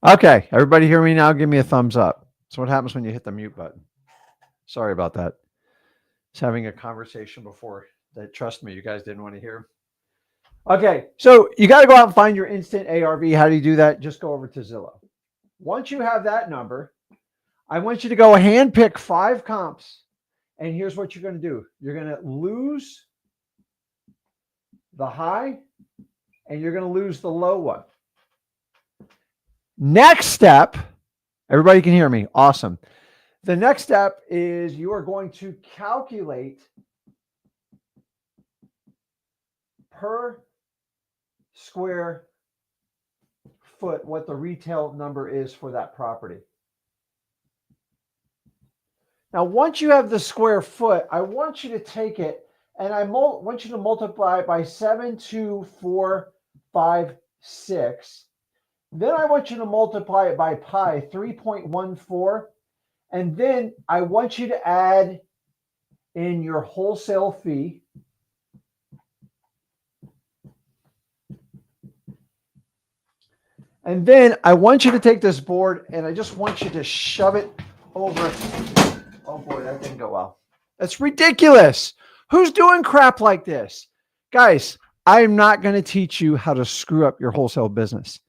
Okay, everybody hear me now? Give me a thumbs up. That's what happens when you hit the mute button. Sorry about that. Just having a conversation before that. Trust me, you guys didn't want to hear. Okay, so you got to go out and find your instant ARV. How do you do that? Just go over to Zillow. Once you have that number, I want you to go hand pick 5 comps. And here's what you're going to do. You're going to lose the high and you're going to lose the low one. Next step, everybody can hear me. Awesome. The next step is you are going to calculate per square foot what the retail number is for that property. Now, once you have the square foot, I want you to take it and I want you to multiply it by 72456. Then I want you to multiply it by pi, 3.14. And then I want you to add in your wholesale fee. And then I want you to take this board and I just want you to shove it over. Oh boy, that didn't go well. That's ridiculous. Who's doing crap like this? Guys, I am not going to teach you how to screw up your wholesale business.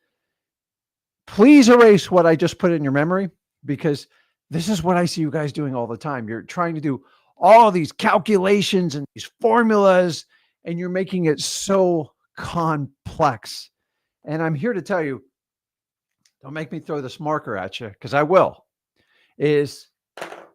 Please erase what I just put in your memory because this is what I see you guys doing all the time. You're trying to do all these calculations and these formulas, and you're making it so complex. And I'm here to tell you, don't make me throw this marker at you because I will, is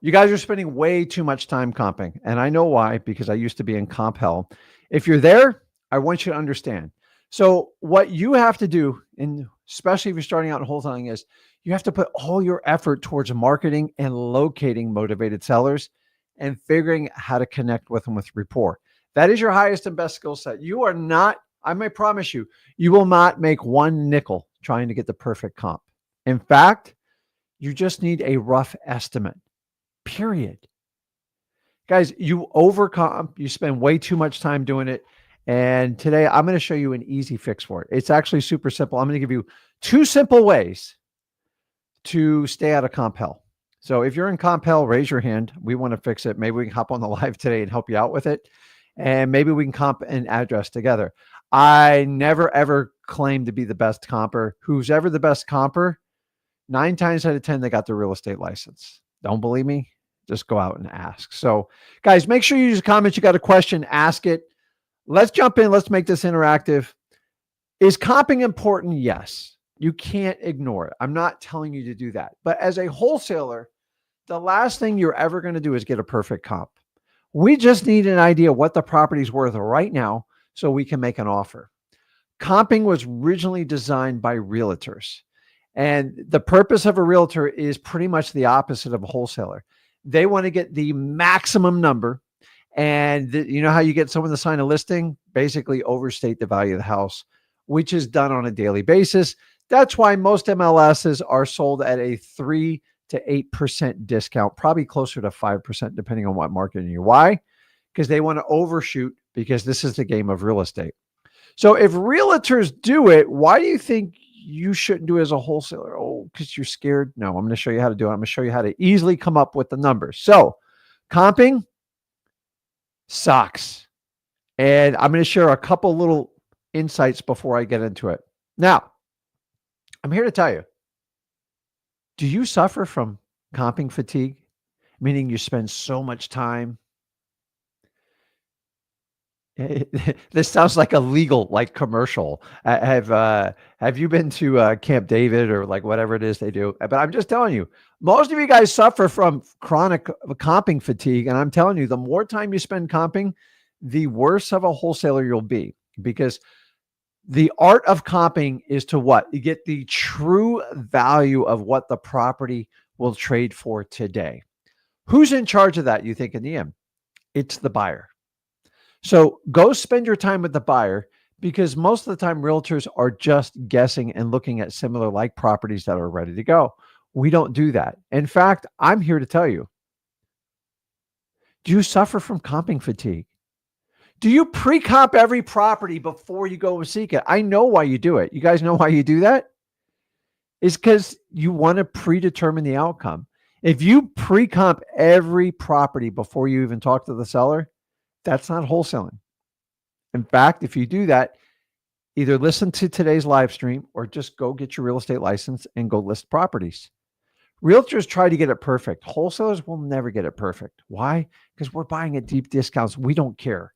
you guys are spending way too much time comping. And I know why, because I used to be in comp hell. If you're there, I want you to understand. So what you have to do, and especially if you're starting out in wholesaling, is you have to put all your effort towards marketing and locating motivated sellers and figuring out how to connect with them with rapport. That is your highest and best skill set. You are not, I may promise you, you will not make one nickel trying to get the perfect comp. In fact, you just need a rough estimate, period. Guys, you overcomp, you spend way too much time doing it. And today I'm going to show you an easy fix for it. It's actually super simple. I'm going to give you 2 simple ways to stay out of comp hell. So if you're in comp hell, raise your hand. We want to fix it. Maybe we can hop on the live today and help you out with it. And maybe we can comp an address together. I never, ever claim to be the best comper. Who's ever the best comper, 9 times out of 10, they got their real estate license. Don't believe me? Just go out and ask. So guys, make sure you use comments. You got a question, ask it. Let's jump in. Let's make this interactive. Is comping important? Yes. You can't ignore it. I'm not telling you to do that. But as a wholesaler, the last thing you're ever going to do is get a perfect comp. We just need an idea what the property's worth right now so we can make an offer. Comping was originally designed by realtors. And the purpose of a realtor is pretty much the opposite of a wholesaler. They want to get the maximum number. And you know how you get someone to sign a listing? Basically overstate the value of the house, which is done on a daily basis. That's why most MLSs are sold at a 3 to 8% discount, probably closer to 5%, depending on what market you're. Why? Because they want to overshoot, because this is the game of real estate. So if realtors do it, why do you think you shouldn't do it as a wholesaler? Oh, because you're scared? No, I'm going to show you how to do it. I'm going to show you how to easily come up with the numbers. So comping sucks. And I'm going to share a couple little insights before I get into it. Now, I'm here to tell you, do you suffer from comping fatigue? Meaning you spend so much time. This sounds like a legal commercial. Have you been to Camp David or like whatever it is they do? But I'm just telling you, most of you guys suffer from chronic comping fatigue. And I'm telling you, the more time you spend comping, the worse of a wholesaler you'll be, because the art of comping is to what? You get the true value of what the property will trade for today. Who's in charge of that, you think, in the end? It's the buyer. So go spend your time with the buyer, because most of the time realtors are just guessing and looking at similar like properties that are ready to go. We don't do that. In fact, I'm here to tell you, do you suffer from comping fatigue? Do you pre-comp every property before you go and seek it? I know why you do it. You guys know why you do that? is because you want to predetermine the outcome. If you pre-comp every property before you even talk to the seller, that's not wholesaling. In fact, if you do that, either listen to today's live stream or just go get your real estate license and go list properties. Realtors try to get it perfect. Wholesalers will never get it perfect. Why? Because we're buying at deep discounts. We don't care.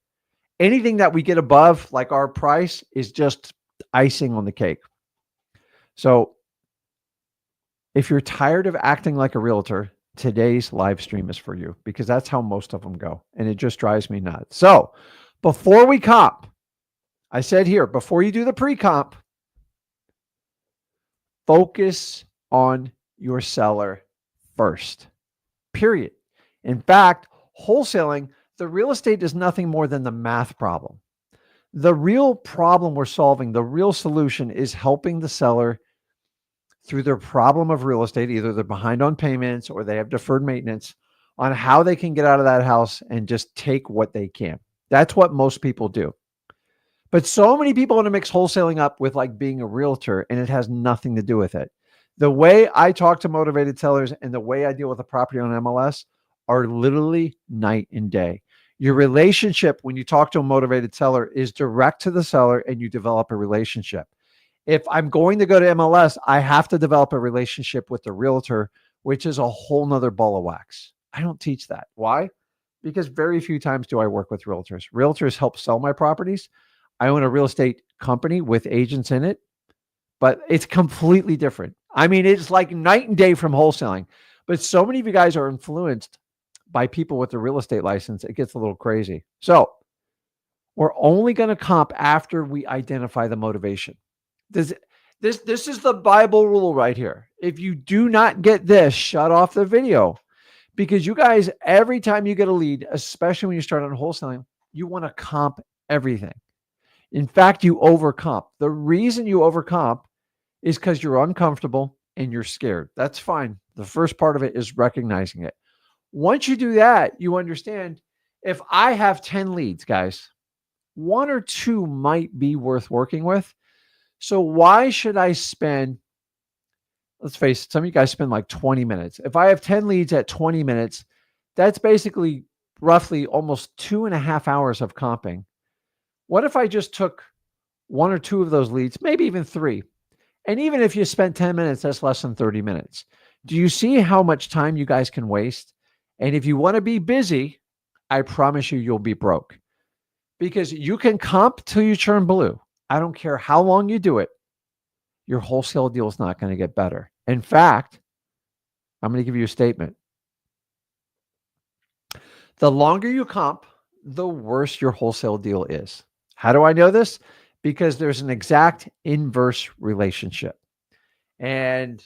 Anything that we get above, like our price, is just icing on the cake. So if you're tired of acting like a realtor, today's live stream is for you, because that's how most of them go. And it just drives me nuts. So before we comp, I said here, before you do the pre-comp, focus on your seller first, period. In fact, wholesaling, the real estate is nothing more than the math problem. The real problem we're solving, the real solution, is helping the seller through their problem of real estate. Either they're behind on payments or they have deferred maintenance, on how they can get out of that house and just take what they can. That's what most people do. But so many people want to mix wholesaling up with like being a realtor, and it has nothing to do with it. The way I talk to motivated sellers and the way I deal with a property on MLS are literally night and day. Your relationship when you talk to a motivated seller is direct to the seller, and you develop a relationship. If I'm going to go to MLS, I have to develop a relationship with the realtor, which is a whole nother ball of wax. I don't teach that. Why? Because very few times do I work with realtors. Realtors help sell my properties. I own a real estate company with agents in it, but it's completely different. I mean, it's like night and day from wholesaling. But so many of you guys are influenced by people with a real estate license, it gets a little crazy. So we're only going to comp after we identify the motivation. This is the Bible rule right here. If you do not get this, shut off the video. Because you guys, every time you get a lead, especially when you start on wholesaling, you want to comp everything. In fact, you overcomp. The reason you overcomp is because you're uncomfortable and you're scared. That's fine. The first part of it is recognizing it. Once you do that, you understand, if I have 10 leads, guys, 1 or 2 might be worth working with. So why should I spend, let's face it, some of you guys spend like 20 minutes. If I have 10 leads at 20 minutes, that's basically roughly almost 2.5 hours of comping. What if I just took 1 or 2 of those leads, maybe even 3? And even if you spent 10 minutes, that's less than 30 minutes. Do you see how much time you guys can waste? And if you want to be busy, I promise you, you'll be broke. Because you can comp till you turn blue. I don't care how long you do it. Your wholesale deal is not going to get better. In fact, I'm going to give you a statement. The longer you comp, the worse your wholesale deal is. How do I know this? Because there's an exact inverse relationship. And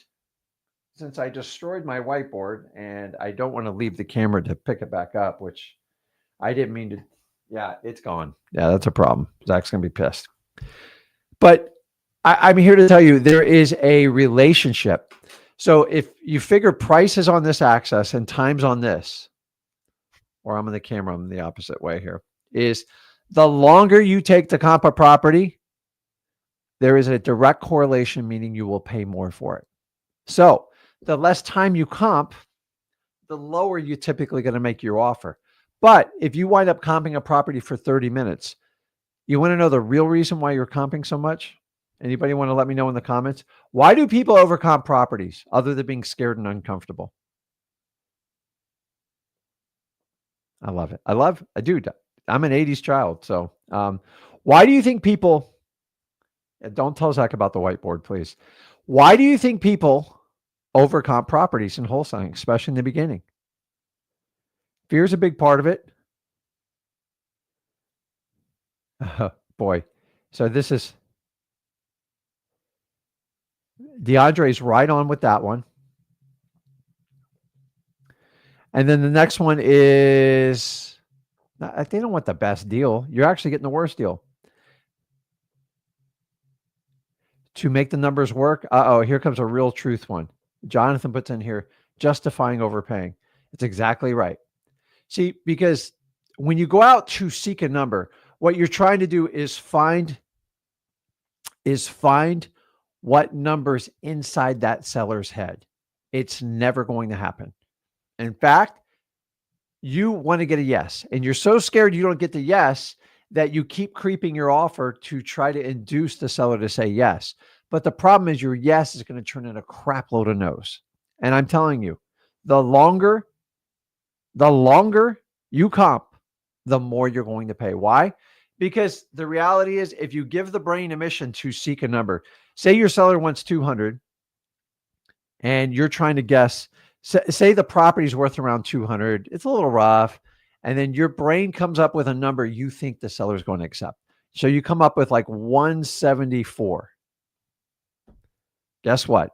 since I destroyed my whiteboard and I don't want to leave the camera to pick it back up, which I didn't mean to. Yeah, it's gone. Yeah, that's a problem. Zach's going to be pissed. But I'm here to tell you there is a relationship. So if you figure price is on this axis and time's on this, or I'm in the camera, I'm the opposite way here, is the longer you take to comp a property, there is a direct correlation, meaning you will pay more for it. So the less time you comp, the lower you're typically going to make your offer. But if you wind up comping a property for 30 minutes, you want to know the real reason why you're comping so much? Anybody want to let me know in the comments? Why do people overcomp properties other than being scared and uncomfortable? I love it. Dude, I'm an 80s child. So why do you think people, don't tell Zach about the whiteboard, please. Why do you think people overcomp properties in wholesaling, especially in the beginning? Fear is a big part of it. Boy. So this is, DeAndre's right on with that one. And then the next one is, they don't want the best deal. You're actually getting the worst deal. To make the numbers work. Here comes a real truth one. Jonathan puts in here, justifying overpaying. It's exactly right. See, because when you go out to seek a number, what you're trying to do is find what number's inside that seller's head. It's never going to happen. In fact, you want to get a yes, and you're so scared you don't get the yes that you keep creeping your offer to try to induce the seller to say yes. But the problem is your yes is going to turn into a crap load of no's. And I'm telling you, the longer you comp, the more you're going to pay. Why? Because the reality is, if you give the brain a mission to seek a number, say your seller wants 200 and you're trying to guess, say the property's worth around 200, it's a little rough. And then your brain comes up with a number you think the seller's going to accept. So you come up with like 174. Guess what?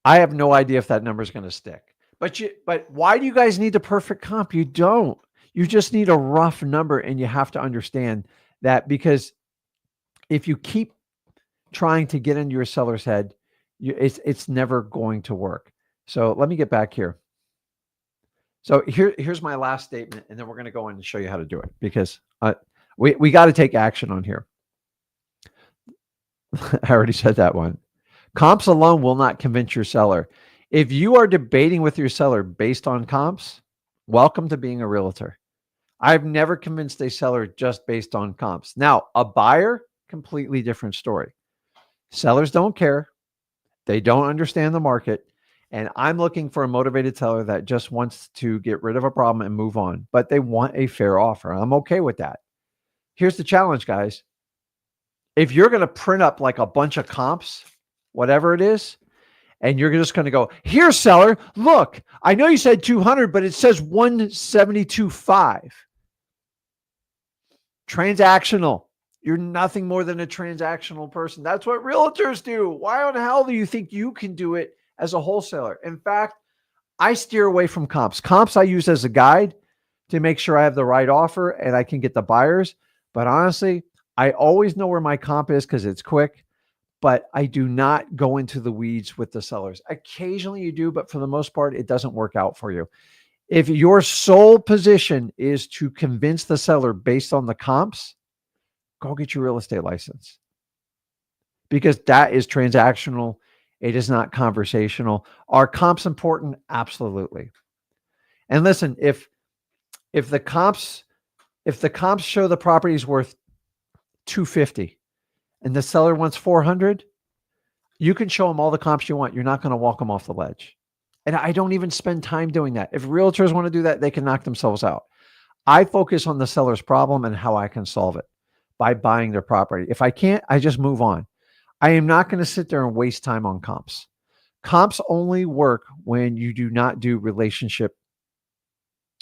I have no idea if that number is going to stick. But why do you guys need the perfect comp? You don't. You just need a rough number, and you have to understand that, because if you keep trying to get into your seller's head, it's never going to work. So let me get back here. So here's my last statement, and then we're going to go in and show you how to do it, because we got to take action on here. I already said that one. Comps alone will not convince your seller. If you are debating with your seller based on comps, welcome to being a realtor. I've never convinced a seller just based on comps. Now, a buyer, completely different story. Sellers don't care. They don't understand the market. And I'm looking for a motivated seller that just wants to get rid of a problem and move on, but they want a fair offer. I'm okay with that. Here's the challenge, guys. If you're going to print up like a bunch of comps, whatever it is, and you're just going to go, here, seller, look, I know you said 200, but it says 172.5. Transactional. You're nothing more than a transactional person. That's what realtors do. Why the hell do you think you can do it as a wholesaler? In fact, I steer away from comps. Comps I use as a guide to make sure I have the right offer and I can get the buyers. But honestly, I always know where my comp is because it's quick, but I do not go into the weeds with the sellers. Occasionally you do, but for the most part, it doesn't work out for you. If your sole position is to convince the seller based on the comps, go get your real estate license, because that is transactional. It is not conversational. Are comps important? Absolutely. And listen, if the comps show the property is worth 250 and the seller wants 400, you can show them all the comps you want. You're not going to walk them off the ledge. And I don't even spend time doing that. If realtors want to do that, they can knock themselves out. I focus on the seller's problem and how I can solve it by buying their property. If I can't, I just move on. I am not going to sit there and waste time on comps. Comps only work when you do not do relationship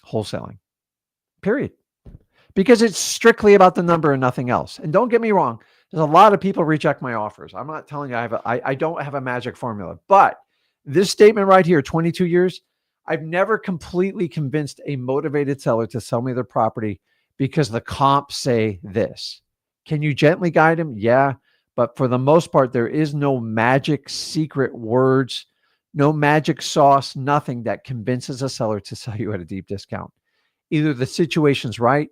wholesaling, period. Because it's strictly about the number and nothing else. And don't get me wrong, there's a lot of people reject my offers. I'm not telling you I don't have a magic formula, but this statement right here, 22 years, I've never completely convinced a motivated seller to sell me their property because the comps say this. Can you gently guide them? Yeah. But for the most part, there is no magic secret words, no magic sauce, nothing that convinces a seller to sell you at a deep discount. Either the situation's right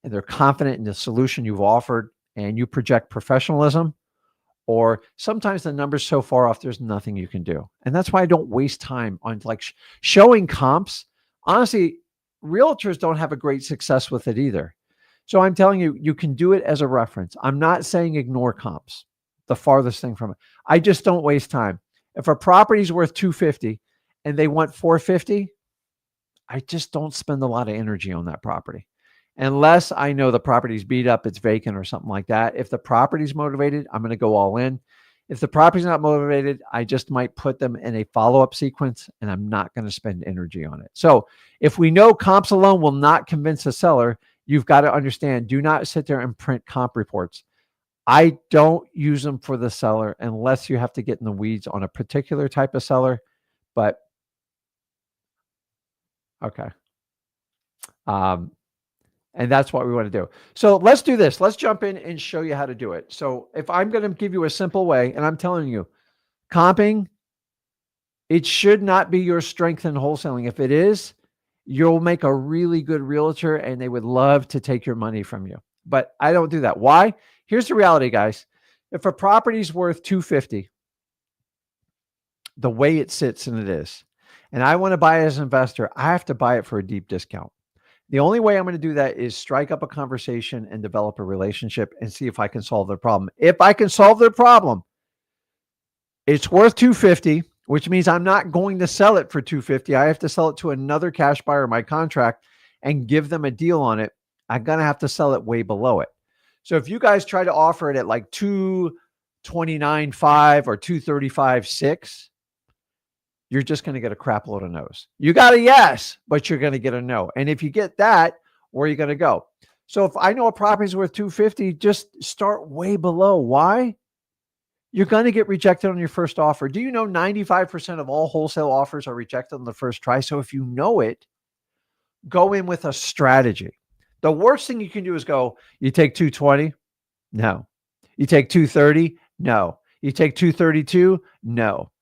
and they're confident in the solution you've offered and you project professionalism, or sometimes the number's so far off, there's nothing you can do. And that's why I don't waste time on like showing comps. Honestly, realtors don't have a great success with it either. So I'm telling you, you can do it as a reference. I'm not saying ignore comps, the farthest thing from it. I just don't waste time. If a property's worth 250 and they want 450, I just don't spend a lot of energy on that property. Unless I know the property's beat up, it's vacant or something like that. If the property's motivated, I'm going to go all in. If the property's not motivated, I just might put them in a follow-up sequence and I'm not going to spend energy on it. So if we know comps alone will not convince a seller, you've got to understand, do not sit there and print comp reports. I don't use them for the seller unless you have to get in the weeds on a particular type of seller. But okay. And that's what we want to do. So let's do this. Let's jump in and show you how to do it. So if I'm going to give you a simple way, and I'm telling you, comping, it should not be your strength in wholesaling. If it is, you'll make a really good realtor and they would love to take your money from you. But I don't do that. Why? Here's the reality, guys. If a property's worth 250 the way it sits and it is, and I want to buy it as an investor, I have to buy it for a deep discount. The only way I'm going to do that is strike up a conversation and develop a relationship and see if I can solve their problem. If I can solve their problem, it's worth $250, which means I'm not going to sell it for $250. I have to sell it to another cash buyer in my contract and give them a deal on it. I'm going to have to sell it way below it. So if you guys try to offer it at like $229.5 or $235.6, you're just going to get a crap load of no's. You got a yes, but you're going to get a no. And if you get that, where are you going to go? So if I know a property is worth $250, just start way below. Why? You're going to get rejected on your first offer. Do you know 95% of all wholesale offers are rejected on the first try? So if you know it, go in with a strategy. The worst thing you can do is go, you take 220? No. You take 230? No. You take 232? No.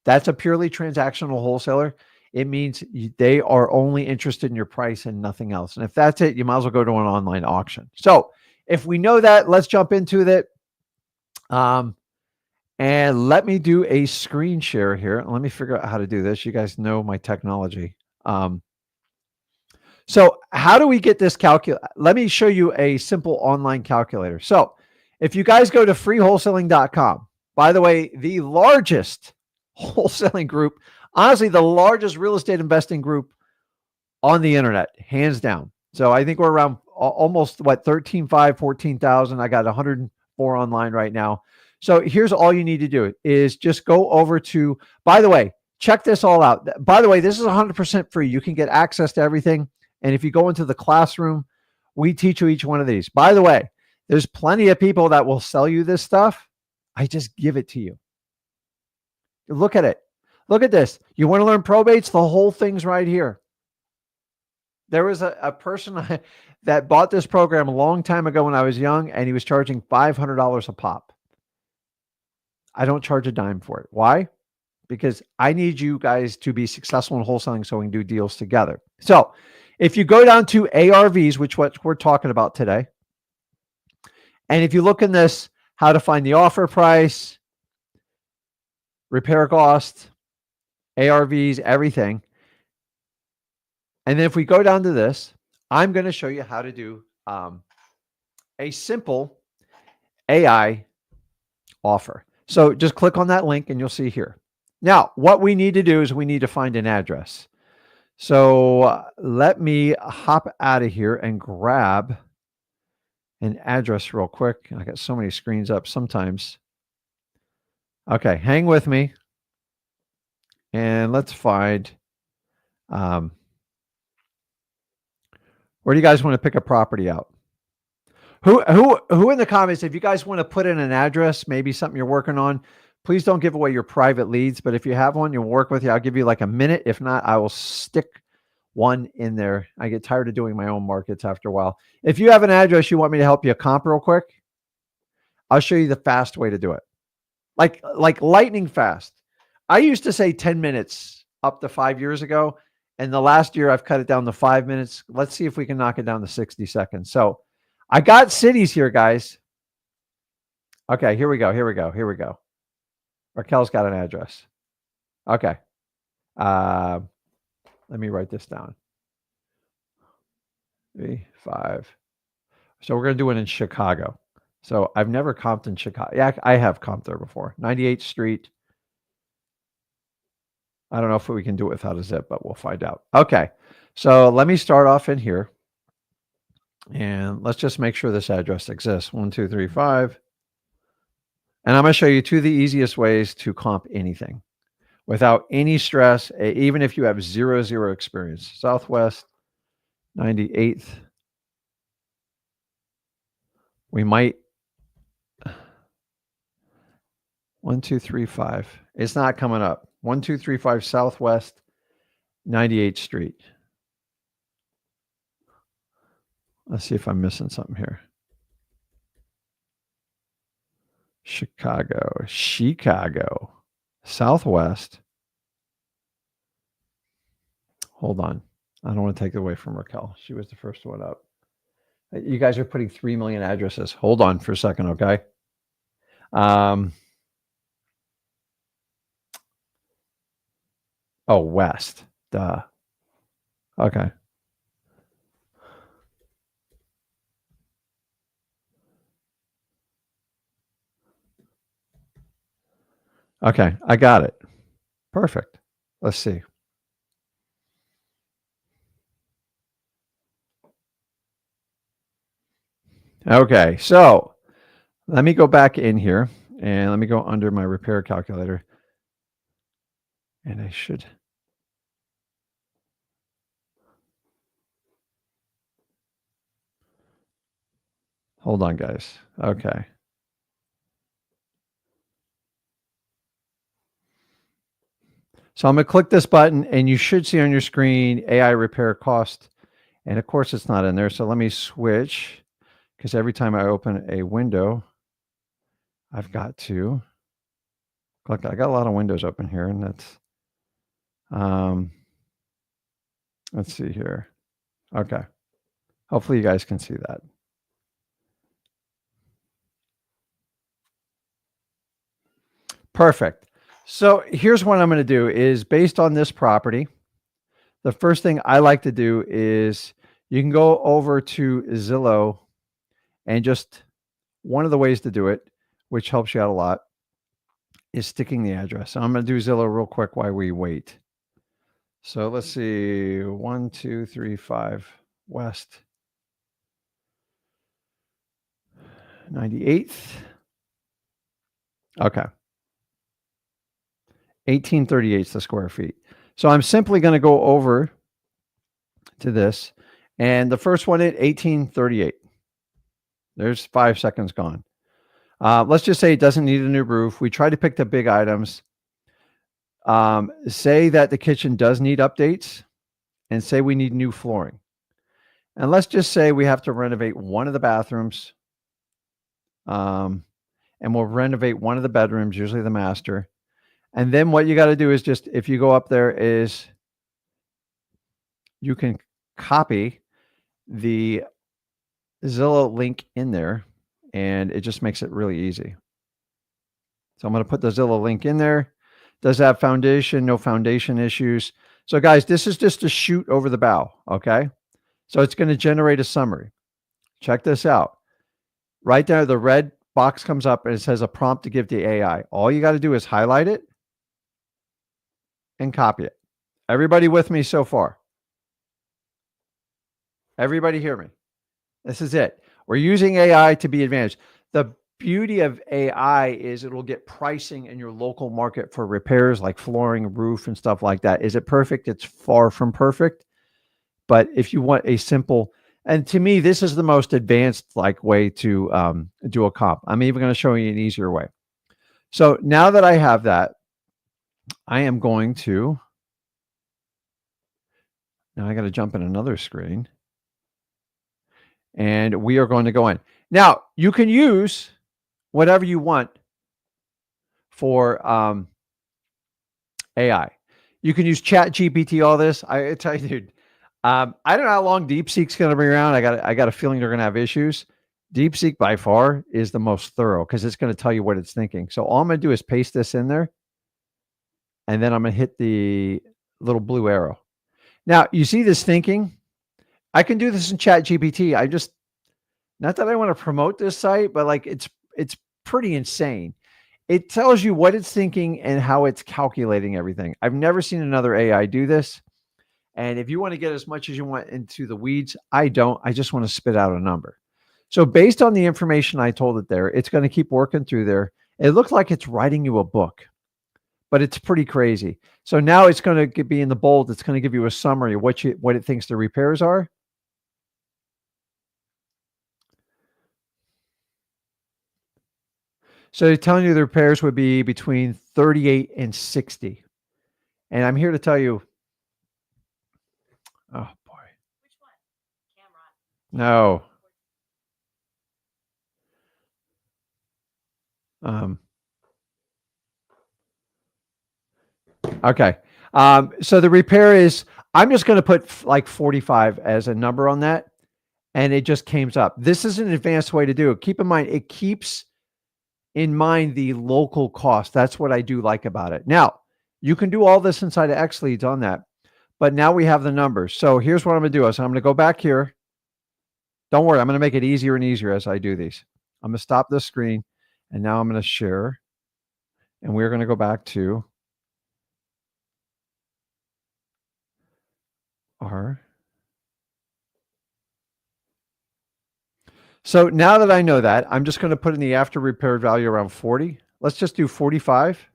That's a purely transactional wholesaler. It means they are only interested in your price and nothing else. And if that's it, you might as well go to an online auction. So if we know that, let's jump into it. And let me do a screen share here. Let me figure out how to do this. You guys know my technology. So how do we get this calculator? Let me show you a simple online calculator. So if you guys go to freewholesaling.com, by the way, the largest wholesaling group, honestly, the largest real estate investing group on the internet, hands down. So I think we're around almost 13,500, 14,000. I got 104 online right now. So here's all you need to do is just go over to, by the way, check this all out. By the way, this is 100% free. You can get access to everything. And if you go into the classroom, we teach you each one of these. By the way, there's plenty of people that will sell you this stuff. I just give it to you. Look at it. Look at this. You want to learn probates? The whole thing's right here. There was a person that bought this program a long time ago when I was young, and he was charging $500 a pop. I don't charge a dime for it. Why? Because I need you guys to be successful in wholesaling so we can do deals together. So if you go down to ARVs, which what we're talking about today, and if you look in this, how to find the offer price, repair cost, ARVs, everything. And then if we go down to this, I'm going to show you how to do a simple AI offer. So just click on that link and you'll see here. Now, what we need to do is we need to find an address. So let me hop out of here and grab an address real quick. I got so many screens up sometimes. Okay, hang with me. And let's find, where do you guys want to pick a property out? Who in the comments, if you guys want to put in an address, maybe something you're working on, please don't give away your private leads. But if you have one, you'll work with you. I'll give you like a minute. If not, I will stick one in there. I get tired of doing my own markets after a while. If you have an address you want me to help you comp real quick, I'll show you the fast way to do it. Like lightning fast. I used to say 10 minutes up to 5 years ago. And the last year I've cut it down to 5 minutes. Let's see if we can knock it down to 60 seconds. So I got cities here, guys. Okay, here we go. Raquel's got an address. Okay. Let me write this down. 3, 5. So we're going to do it in Chicago. So I've never comped in Chicago. Yeah, I have comped there before. 98th Street. I don't know if we can do it without a zip, but we'll find out. Okay. So let me start off in here. And let's just make sure this address exists. 1, 2, 3, 5. And I'm going to show you 2 of the easiest ways to comp anything without any stress, even if you have zero experience. Southwest, 98th. We might. 1, 2, 3, 5. It's not coming up. 1, 2, 3, 5 Southwest, 98th Street. Let's see if I'm missing something here. Chicago, Southwest. Hold on. I don't want to take it away from Raquel. She was the first one up. You guys are putting 3 million addresses. Hold on for a second, okay? Oh, west. Duh. Okay. Okay, I got it. Perfect. Let's see. Okay, so let me go back in here and let me go under my repair calculator. And I should. Hold on, guys. Okay. So I'm going to click this button and you should see on your screen AI repair cost. And of course, it's not in there. So let me switch because every time I open a window, I've got to click. I got a lot of windows open here, and that's, let's see here. Okay. Hopefully you guys can see that. Perfect. So here's what I'm going to do is based on this property. The first thing I like to do is you can go over to Zillow and just one of the ways to do it, which helps you out a lot, is sticking the address. So I'm going to do Zillow real quick while we wait. So let's see, 1235 West 98th. Okay. 1838 is the square feet. So I'm simply going to go over to this. And the first one at 1838. There's 5 seconds gone. Let's just say it doesn't need a new roof. We try to pick the big items. Say that the kitchen does need updates and say we need new flooring. And let's just say we have to renovate one of the bathrooms. And we'll renovate one of the bedrooms, usually the master. And then what you got to do is just, if you go up there, is you can copy the Zillow link in there, and it just makes it really easy. So I'm going to put the Zillow link in there. Does have foundation, no foundation issues. So guys, this is just a shoot over the bow, okay? So it's going to generate a summary. Check this out. Right there, the red box comes up and it says a prompt to give the AI. All you got to do is highlight it and copy it. Everybody with me so far? Everybody hear me? This is it. We're using AI to be advantaged. The beauty of AI is it will get pricing in your local market for repairs like flooring, roof, and stuff like that. Is it perfect? It's far from perfect. But if you want a simple, and to me, this is the most advanced like way to do a comp. I'm even going to show you an easier way. So now that I have that, I am going to, now I got to jump in another screen. And we are going to go in. Now, you can use whatever you want for AI. You can use Chat GPT, all this. I tell you, dude, I don't know how long DeepSeek's going to be around. I got a feeling they're going to have issues. DeepSeek by far is the most thorough because it's going to tell you what it's thinking. So all I'm going to do is paste this in there. And then I'm going to hit the little blue arrow. Now, you see this thinking? I can do this in Chat GPT. I just, not that I want to promote this site, but like it's pretty insane. It tells you what it's thinking and how it's calculating everything. I've never seen another AI do this. And if you want to get as much as you want into the weeds, I don't. I just want to spit out a number. So based on the information I told it there, it's going to keep working through there. It looks like it's writing you a book, but it's pretty crazy. So now it's going to be in the bold. It's going to give you a summary of what it thinks the repairs are. So they're telling you the repairs would be between 38 and 60. And I'm here to tell you, oh boy. Which one? Cameron. No. Okay. So the repair is, I'm just going to put like 45 as a number on that. And it just came up. This is an advanced way to do it. Keep in mind, it keeps in mind the local cost. That's what I do like about it. Now, You can do all this inside of XLEADS on that. But now we have the numbers. So here's what I'm going to do. So I'm going to go back here. Don't worry, I'm going to make it easier and easier as I do these. I'm going to stop this screen, and now I'm going to share. And we're going to go back to our. So now that I know that, I'm just going to put in the after repair value around 40. Let's just do 45.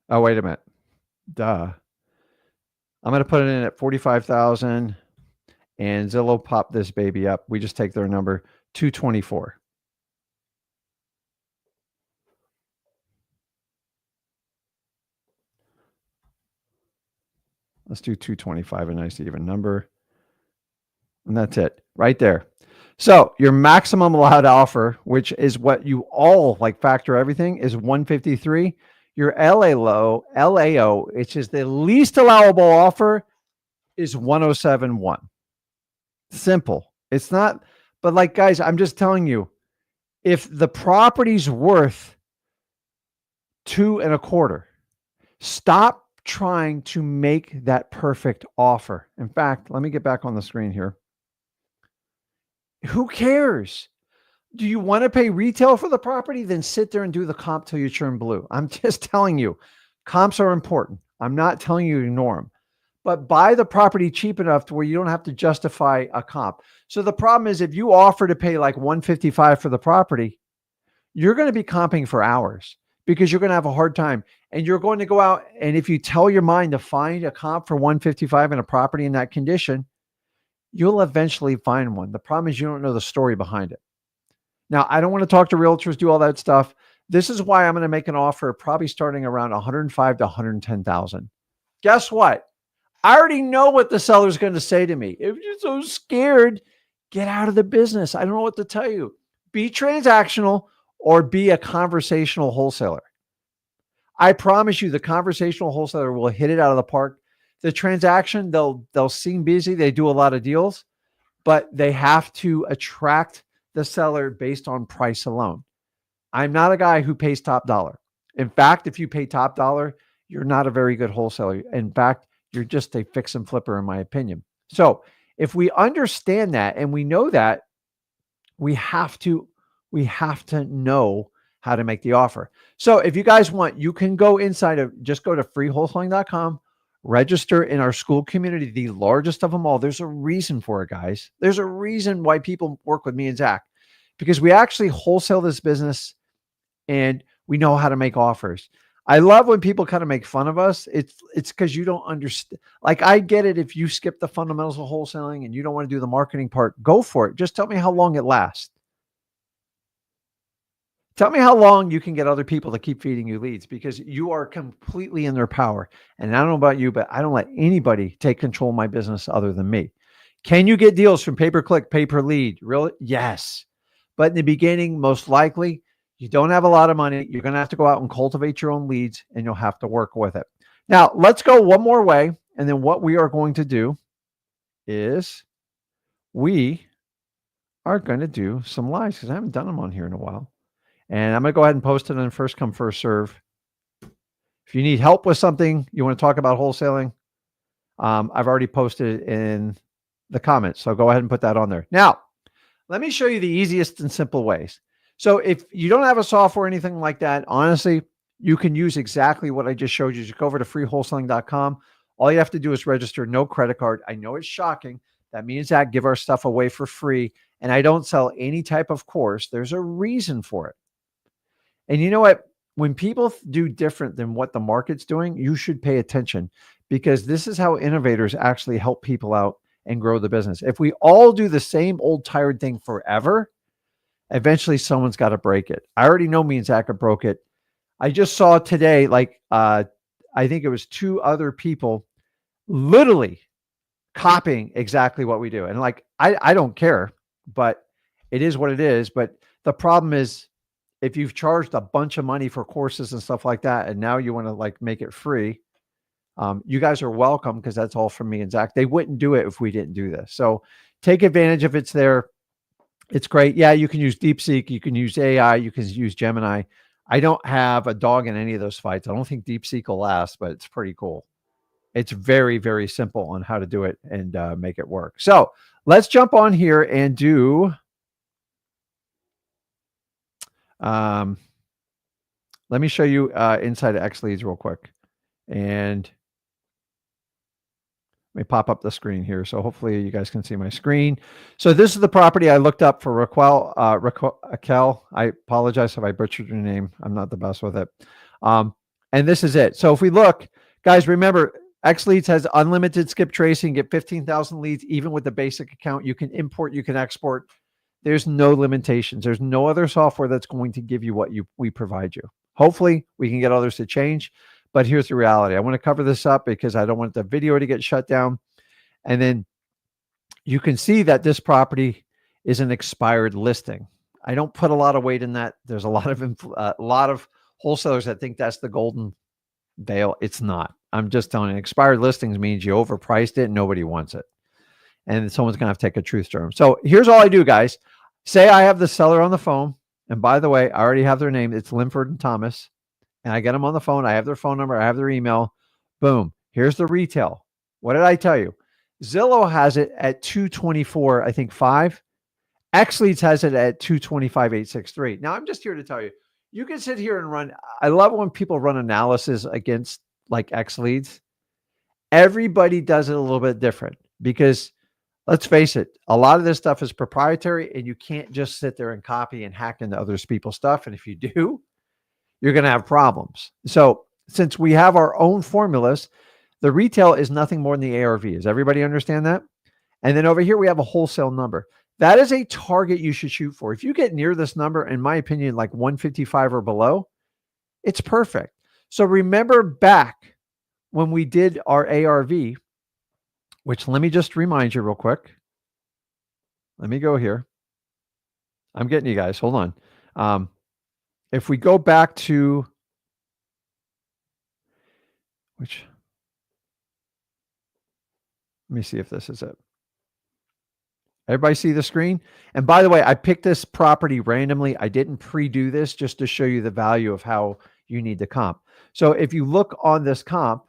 Oh, wait a minute. Duh. I'm going to put it in at 45,000, and Zillow pop this baby up. We just take their number, 224. Let's do 225, a nice even number. And that's it right there. So your maximum allowed offer, which is what you all like factor everything, is 153. Your LAO, which is the least allowable offer, is 107.1. Simple. It's not, but like, guys, I'm just telling you, if the property's worth 2.25, stop trying to make that perfect offer. In fact, let me get back on the screen here. Who cares? Do you want to pay retail for the property? Then sit there and do the comp till you turn blue. I'm just telling you, comps are important. I'm not telling you to ignore them, but buy the property cheap enough to where you don't have to justify a comp. So the problem is if you offer to pay like 155 for the property, you're going to be comping for hours because you're going to have a hard time, and you're going to go out. And if you tell your mind to find a comp for 155 in a property in that condition, you'll eventually find one. The problem is you don't know the story behind it. Now, I don't want to talk to realtors, do all that stuff. This is why I'm going to make an offer probably starting around 105 to 110,000. Guess what? I already know what the seller's going to say to me. If you're so scared, get out of the business. I don't know what to tell you. Be transactional or be a conversational wholesaler. I promise you the conversational wholesaler will hit it out of the park. The transaction, they'll seem busy. They do a lot of deals, but they have to attract the seller based on price alone. I'm not a guy who pays top dollar. In fact, if you pay top dollar, you're not a very good wholesaler. In fact, you're just a fix and flipper, in my opinion. So if we understand that and we know that, we have to know how to make the offer. So if you guys want, you can go inside of, just go to freewholesaling.com, register in our school community, the largest of them all. There's a reason for it, guys. There's a reason why people work with me and Zach, because we actually wholesale this business and we know how to make offers. I love when people kind of make fun of us. It's because you don't understand. Like, I get it. If you skip the fundamentals of wholesaling and you don't want to do the marketing part, go for it. Just tell me how long it lasts. Tell me how long you can get other people to keep feeding you leads, because you are completely in their power. And I don't know about you, but I don't let anybody take control of my business other than me. Can you get deals from pay-per-click, pay-per-lead? Really? Yes. But in the beginning, most likely, you don't have a lot of money. You're going to have to go out and cultivate your own leads, and you'll have to work with it. Now, let's go one more way. And then what we are going to do is we are going to do some lives, because I haven't done them on here in a while. And I'm going to go ahead and post it on first come, first serve. If you need help with something, you want to talk about wholesaling, I've already posted it in the comments. So go ahead and put that on there. Now, let me show you the easiest and simple ways. So if you don't have a software or anything like that, honestly, you can use exactly what I just showed you. Just go over to freewholesaling.com. All you have to do is register, no credit card. I know it's shocking. That means that give our stuff away for free. And I don't sell any type of course. There's a reason for it. And you know what? When people do different than what the market's doing, you should pay attention, because this is how innovators actually help people out and grow the business. If we all do the same old tired thing forever, eventually someone's got to break it. I already know me and Zach broke it. I just saw today, like, I think it was 2 other people literally copying exactly what we do. And like, I don't care, but it is what it is. But the problem is, if you've charged a bunch of money for courses and stuff like that, and now you want to like make it free, you guys are welcome, because that's all from me and Zach. They wouldn't do it if we didn't do this. So take advantage if it's there. It's great. Yeah, you can use DeepSeek, you can use AI, you can use Gemini. I don't have a dog in any of those fights. I don't think DeepSeek will last, but it's pretty cool. It's very, very simple on how to do it and make it work. So let's jump on here and do. Let me show you inside of XLEADS real quick. And let me pop up the screen here. So hopefully you guys can see my screen. So this is the property I looked up for Raquel. I apologize if I butchered your name. I'm not the best with it. And this is it. So if we look, guys, remember, XLEADS has unlimited skip tracing, get 15,000 leads, even with the basic account. You can import, you can export. There's no limitations. There's no other software that's going to give you what we provide you. Hopefully we can get others to change. But here's the reality. I want to cover this up because I don't want the video to get shut down. And then you can see that this property is an expired listing. I don't put a lot of weight in that. There's a lot of wholesalers that think that's the golden veil. It's not. I'm just telling you, expired listings means you overpriced it and nobody wants it. And someone's going to have to take a truth serum. So here's all I do, guys. Say I have the seller on the phone. And by the way, I already have their name. It's Linford and Thomas. And I get them on the phone. I have their phone number. I have their email. Boom. Here's the retail. What did I tell you? Zillow has it at 224, I think 5. XLEADS has it at 225,863. Now I'm just here to tell you, you can sit here and run. I love when people run analysis against like XLEADS. Everybody does it a little bit different because let's face it, a lot of this stuff is proprietary and you can't just sit there and copy and hack into other people's stuff. And if you do, you're going to have problems. So since we have our own formulas, the retail is nothing more than the ARV. Does everybody understand that? And then over here, we have a wholesale number. That is a target you should shoot for. If you get near this number, in my opinion, like 155 or below, it's perfect. So remember back when we did our ARV, which let me just remind you real quick. Let me go here. I'm getting you guys. Hold on. If we go back to let me see if this is it. Everybody see the screen? And by the way, I picked this property randomly. I didn't pre-do this just to show you the value of how you need to comp. So if you look on this comp,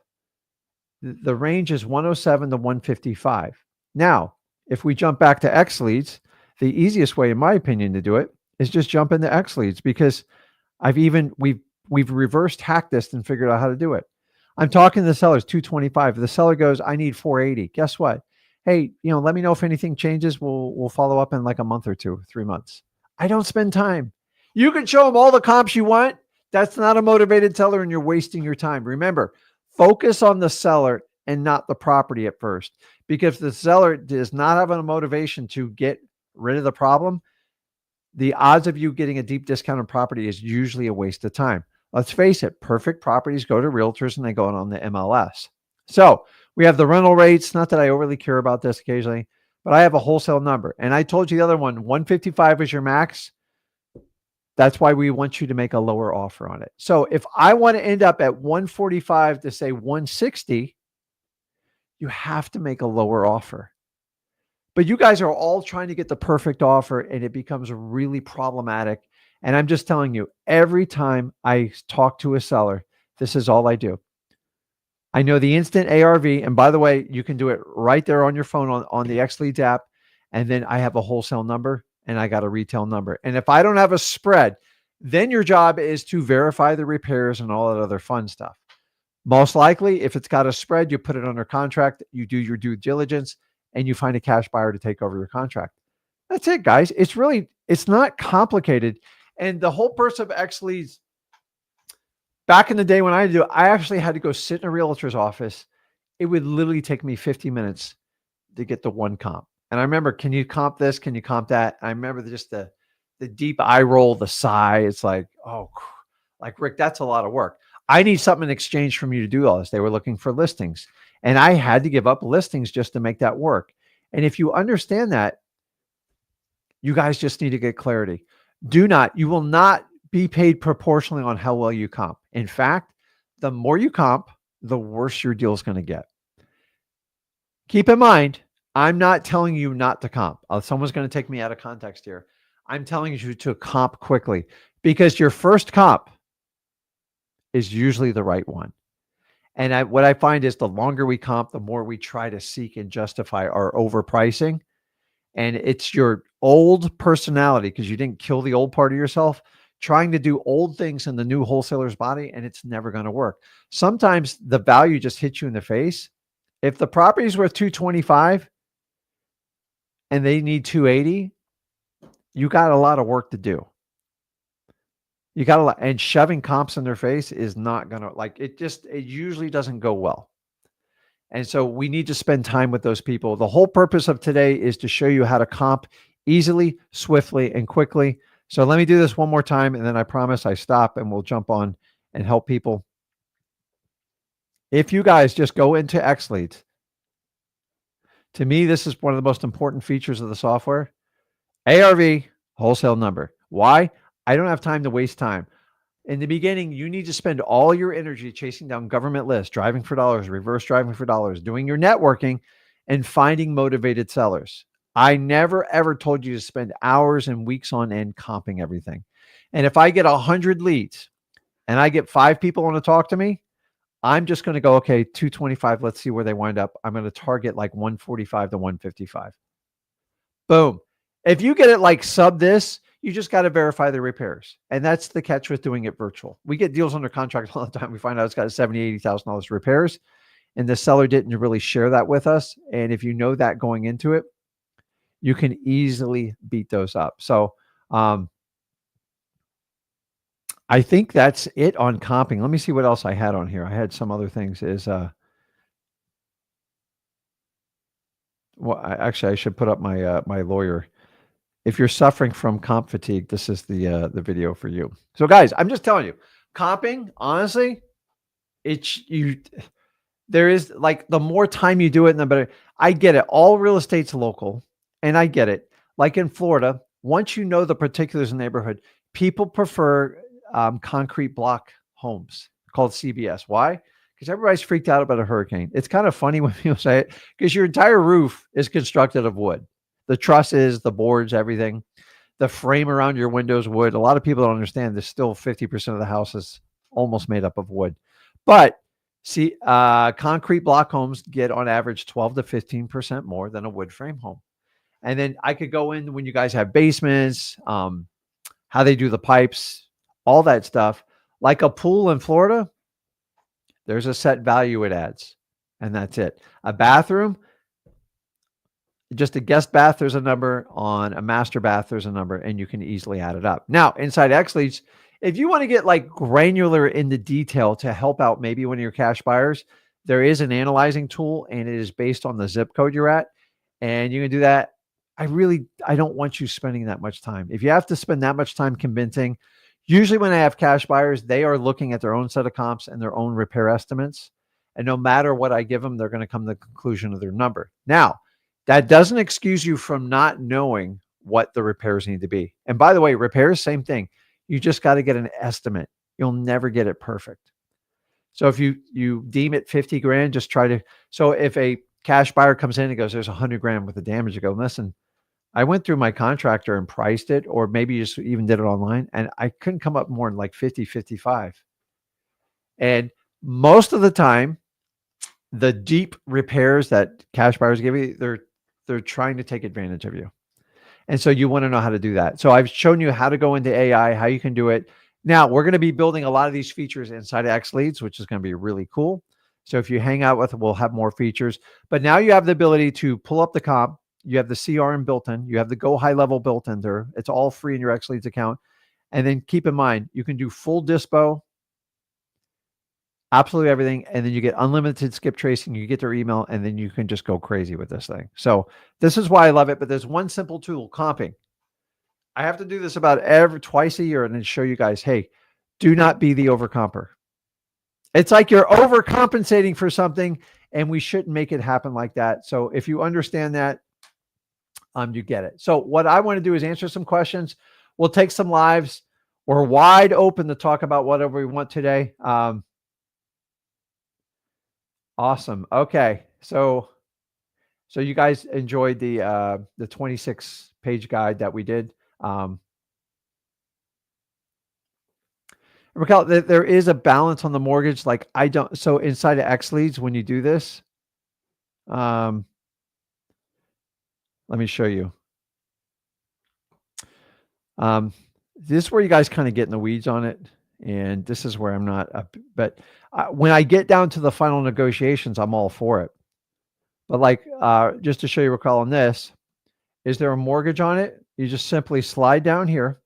the range is 107 to 155. Now, if we jump back to XLEADS, the easiest way, in my opinion, to do it is just jump into XLEADS because we've reversed hacked this and figured out how to do it. I'm talking to the sellers 225. The seller goes, I need 480. Guess what? Hey, let me know if anything changes. We'll follow up in like a month or 2, 3 months. I don't spend time. You can show them all the comps you want. That's not a motivated seller and you're wasting your time. Remember, focus on the seller and not the property at first. Because if the seller does not have a motivation to get rid of the problem, the odds of you getting a deep discounted property is usually a waste of time. Let's face it, perfect properties go to realtors and they go on the MLS. So we have the rental rates. Not that I overly care about this occasionally, but I have a wholesale number. And I told you the other one, 155 is your max. That's why we want you to make a lower offer on it. So if I want to end up at 145 to say 160, you have to make a lower offer. But you guys are all trying to get the perfect offer and it becomes really problematic. And I'm just telling you, every time I talk to a seller, this is all I do. I know the instant ARV. And by the way, you can do it right there on your phone on the XLEADS app. And then I have a wholesale number and I got a retail number. And if I don't have a spread, then your job is to verify the repairs and all that other fun stuff. Most likely, if it's got a spread, you put it under contract, you do your due diligence, and you find a cash buyer to take over your contract. That's it, guys. It's not complicated. And the whole purpose of XLEADS, back in the day when I actually had to go sit in a realtor's office. It would literally take me 50 minutes to get the one comp. And I remember, can you comp this? Can you comp that? I remember just the deep eye roll, the sigh. It's like, oh, like Rick, that's a lot of work. I need something in exchange from you to do all this. They were looking for listings. And I had to give up listings just to make that work. And if you understand that, you guys just need to get clarity. You will not be paid proportionally on how well you comp. In fact, the more you comp, the worse your deal is going to get. Keep in mind, I'm not telling you not to comp. Someone's going to take me out of context here. I'm telling you to comp quickly because your first comp, is usually the right one. And what I find is the longer we comp, the more we try to seek and justify our overpricing. And it's your old personality, because you didn't kill the old part of yourself, trying to do old things in the new wholesaler's body, and it's never going to work. Sometimes the value just hits you in the face. If the property is worth 225 and they need 280, you got a lot of work to do. You got a lot, and shoving comps in their face is not going to, like, it usually doesn't go well. And so we need to spend time with those people. The whole purpose of today is to show you how to comp easily, swiftly, and quickly. So let me do this one more time, and then I promise I stop and we'll jump on and help people. If you guys just go into XLEADS, to me, this is one of the most important features of the software. ARV, wholesale number. Why? I don't have time to waste time. In the beginning, you need to spend all your energy chasing down government lists, driving for dollars, reverse driving for dollars, doing your networking, and finding motivated sellers. I never, ever told you to spend hours and weeks on end comping everything. And if I get 100 leads and I get 5 people want to talk to me, I'm just going to go, okay, 225, let's see where they wind up. I'm going to target like 145 to 155. Boom. If you get it like sub this, you just got to verify the repairs. And that's the catch with doing it virtual. We get deals under contract all the time. We find out it's got $70,000, $80,000 repairs, and the seller didn't really share that with us. And if you know that going into it, you can easily beat those up. So I think that's it on comping. Let me see what else I had on here. I had some other things. Well, actually, I should put up my my lawyer. If you're suffering from comp fatigue, this is the video for you. So guys, I'm just telling you, comping, honestly, there is, like, the more time you do it, the better. I get it. All real estate's local, and I get it. Like in Florida, once you know the particulars in the neighborhood, people prefer concrete block homes called CBS. Why? Because everybody's freaked out about a hurricane. It's kind of funny when people say it, because your entire roof is constructed of wood. The trusses, the boards, everything. The frame around your windows, wood. A lot of people don't understand there's still 50% of the house is almost made up of wood. But see, concrete block homes get on average 12 to 15% more than a wood frame home. And then I could go in when you guys have basements, how they do the pipes, all that stuff. Like a pool in Florida, there's a set value it adds, and that's it. A bathroom, just a guest bath, there's a number. On a master bath, there's a number, and you can easily add it up. Now, inside XLEADS, if you want to get like granular in the detail to help out maybe one of your cash buyers, there is an analyzing tool, and it is based on the zip code you're at, and you can do that. I don't want you spending that much time. If you have to spend that much time convincing, usually when I have cash buyers, they are looking at their own set of comps and their own repair estimates. And no matter what I give them, they're going to come to the conclusion of their number. Now, that doesn't excuse you from not knowing what the repairs need to be. And by the way, repairs, same thing. You just got to get an estimate. You'll never get it perfect. So if you deem it 50 grand, just try to. So if a cash buyer comes in and goes, there's 100 grand worth of damage, you go, listen, I went through my contractor and priced it, or maybe you just even did it online, and I couldn't come up more than like 50, 55. And most of the time, the deep repairs that cash buyers give you, they're trying to take advantage of you. And so you want to know how to do that. So I've shown you how to go into AI, how you can do it. Now, we're going to be building a lot of these features inside of XLEADS, which is going to be really cool. So if you hang out with it, we'll have more features. But now you have the ability to pull up the comp. You have the CRM built in. You have the Go High Level built in there. It's all free in your XLEADS account. And then keep in mind, you can do full dispo, absolutely everything. And then you get unlimited skip tracing. You get their email, and then you can just go crazy with this thing. So this is why I love it. But there's one simple tool, comping. I have to do this about twice a year and then show you guys, hey, do not be the overcomper. It's like you're overcompensating for something, and we shouldn't make it happen like that. So if you understand that, you get it. So what I want to do is answer some questions. We'll take some lives. We're wide open to talk about whatever we want today. Awesome. Okay. So you guys enjoyed the 26-page guide that we did. Raquel, there is a balance on the mortgage. Like I don't, so inside of XLEADS, when you do this, let me show you. This is where you guys kind of get in the weeds on it. And this is where I'm not up, but when I get down to the final negotiations, I'm all for it. But like, just to show you, Raquel, on this, is there a mortgage on it? You just simply slide down here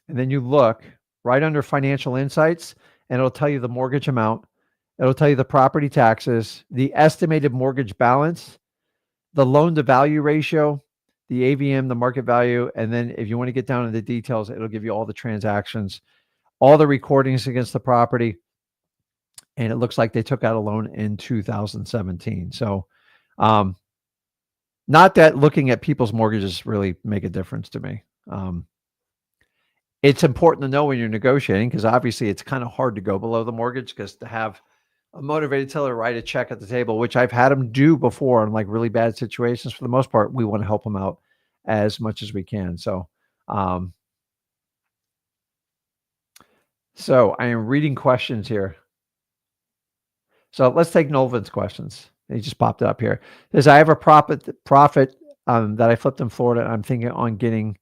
and then you look right under financial insights and it'll tell you the mortgage amount. It'll tell you the property taxes, the estimated mortgage balance, the loan to value ratio, the AVM, the market value. And then if you want to get down to the details, it'll give you all the transactions, all the recordings against the property. And it looks like they took out a loan in 2017. So, not that looking at people's mortgages really make a difference to me. It's important to know when you're negotiating, because obviously it's kind of hard to go below the mortgage, because to have a motivated seller write a check at the table, which I've had them do before in like really bad situations, for the most part, we want to help them out as much as we can. So, so I am reading questions here. So let's take Nolvin's questions. He just popped up here. Says, I have a profit that I flipped in Florida. And I'm thinking on getting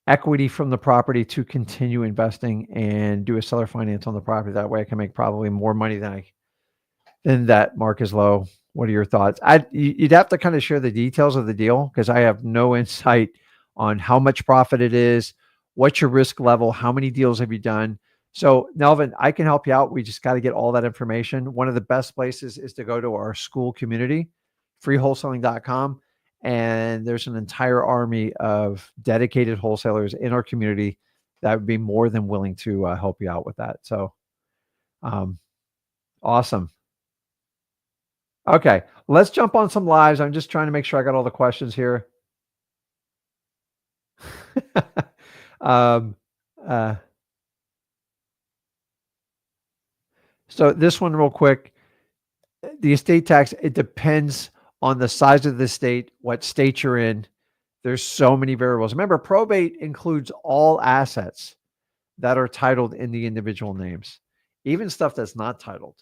equity from the property to continue investing and do a seller finance on the property. That way I can make probably more money than that mark is low. What are your thoughts? You'd have to kind of share the details of the deal, because I have no insight on how much profit it is, what's your risk level, how many deals have you done. So Nelvin, I can help you out. We just got to get all that information. One of the best places is to go to our school community, freewholesaling.com. And there's an entire army of dedicated wholesalers in our community that would be more than willing to help you out with that. So, awesome. Okay, let's jump on some lives. I'm just trying to make sure I got all the questions here. So this one real quick, the estate tax, it depends on the size of the state, what state you're in. There's so many variables. Remember, probate includes all assets that are titled in the individual names, even stuff that's not titled.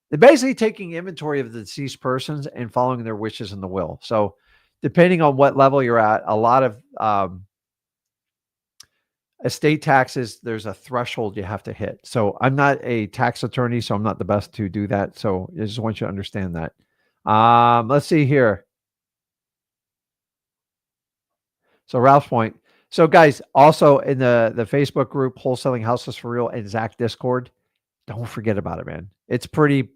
They're basically taking inventory of the deceased persons and following their wishes in the will. So depending on what level you're at, a lot of estate taxes, there's a threshold you have to hit. So I'm not a tax attorney, so I'm not the best to do that. So I just want you to understand that. Let's see here. So Ralph's point. So guys, also in the Facebook group, Wholesaling Houses for Real and Zach Discord, don't forget about it, man. It's pretty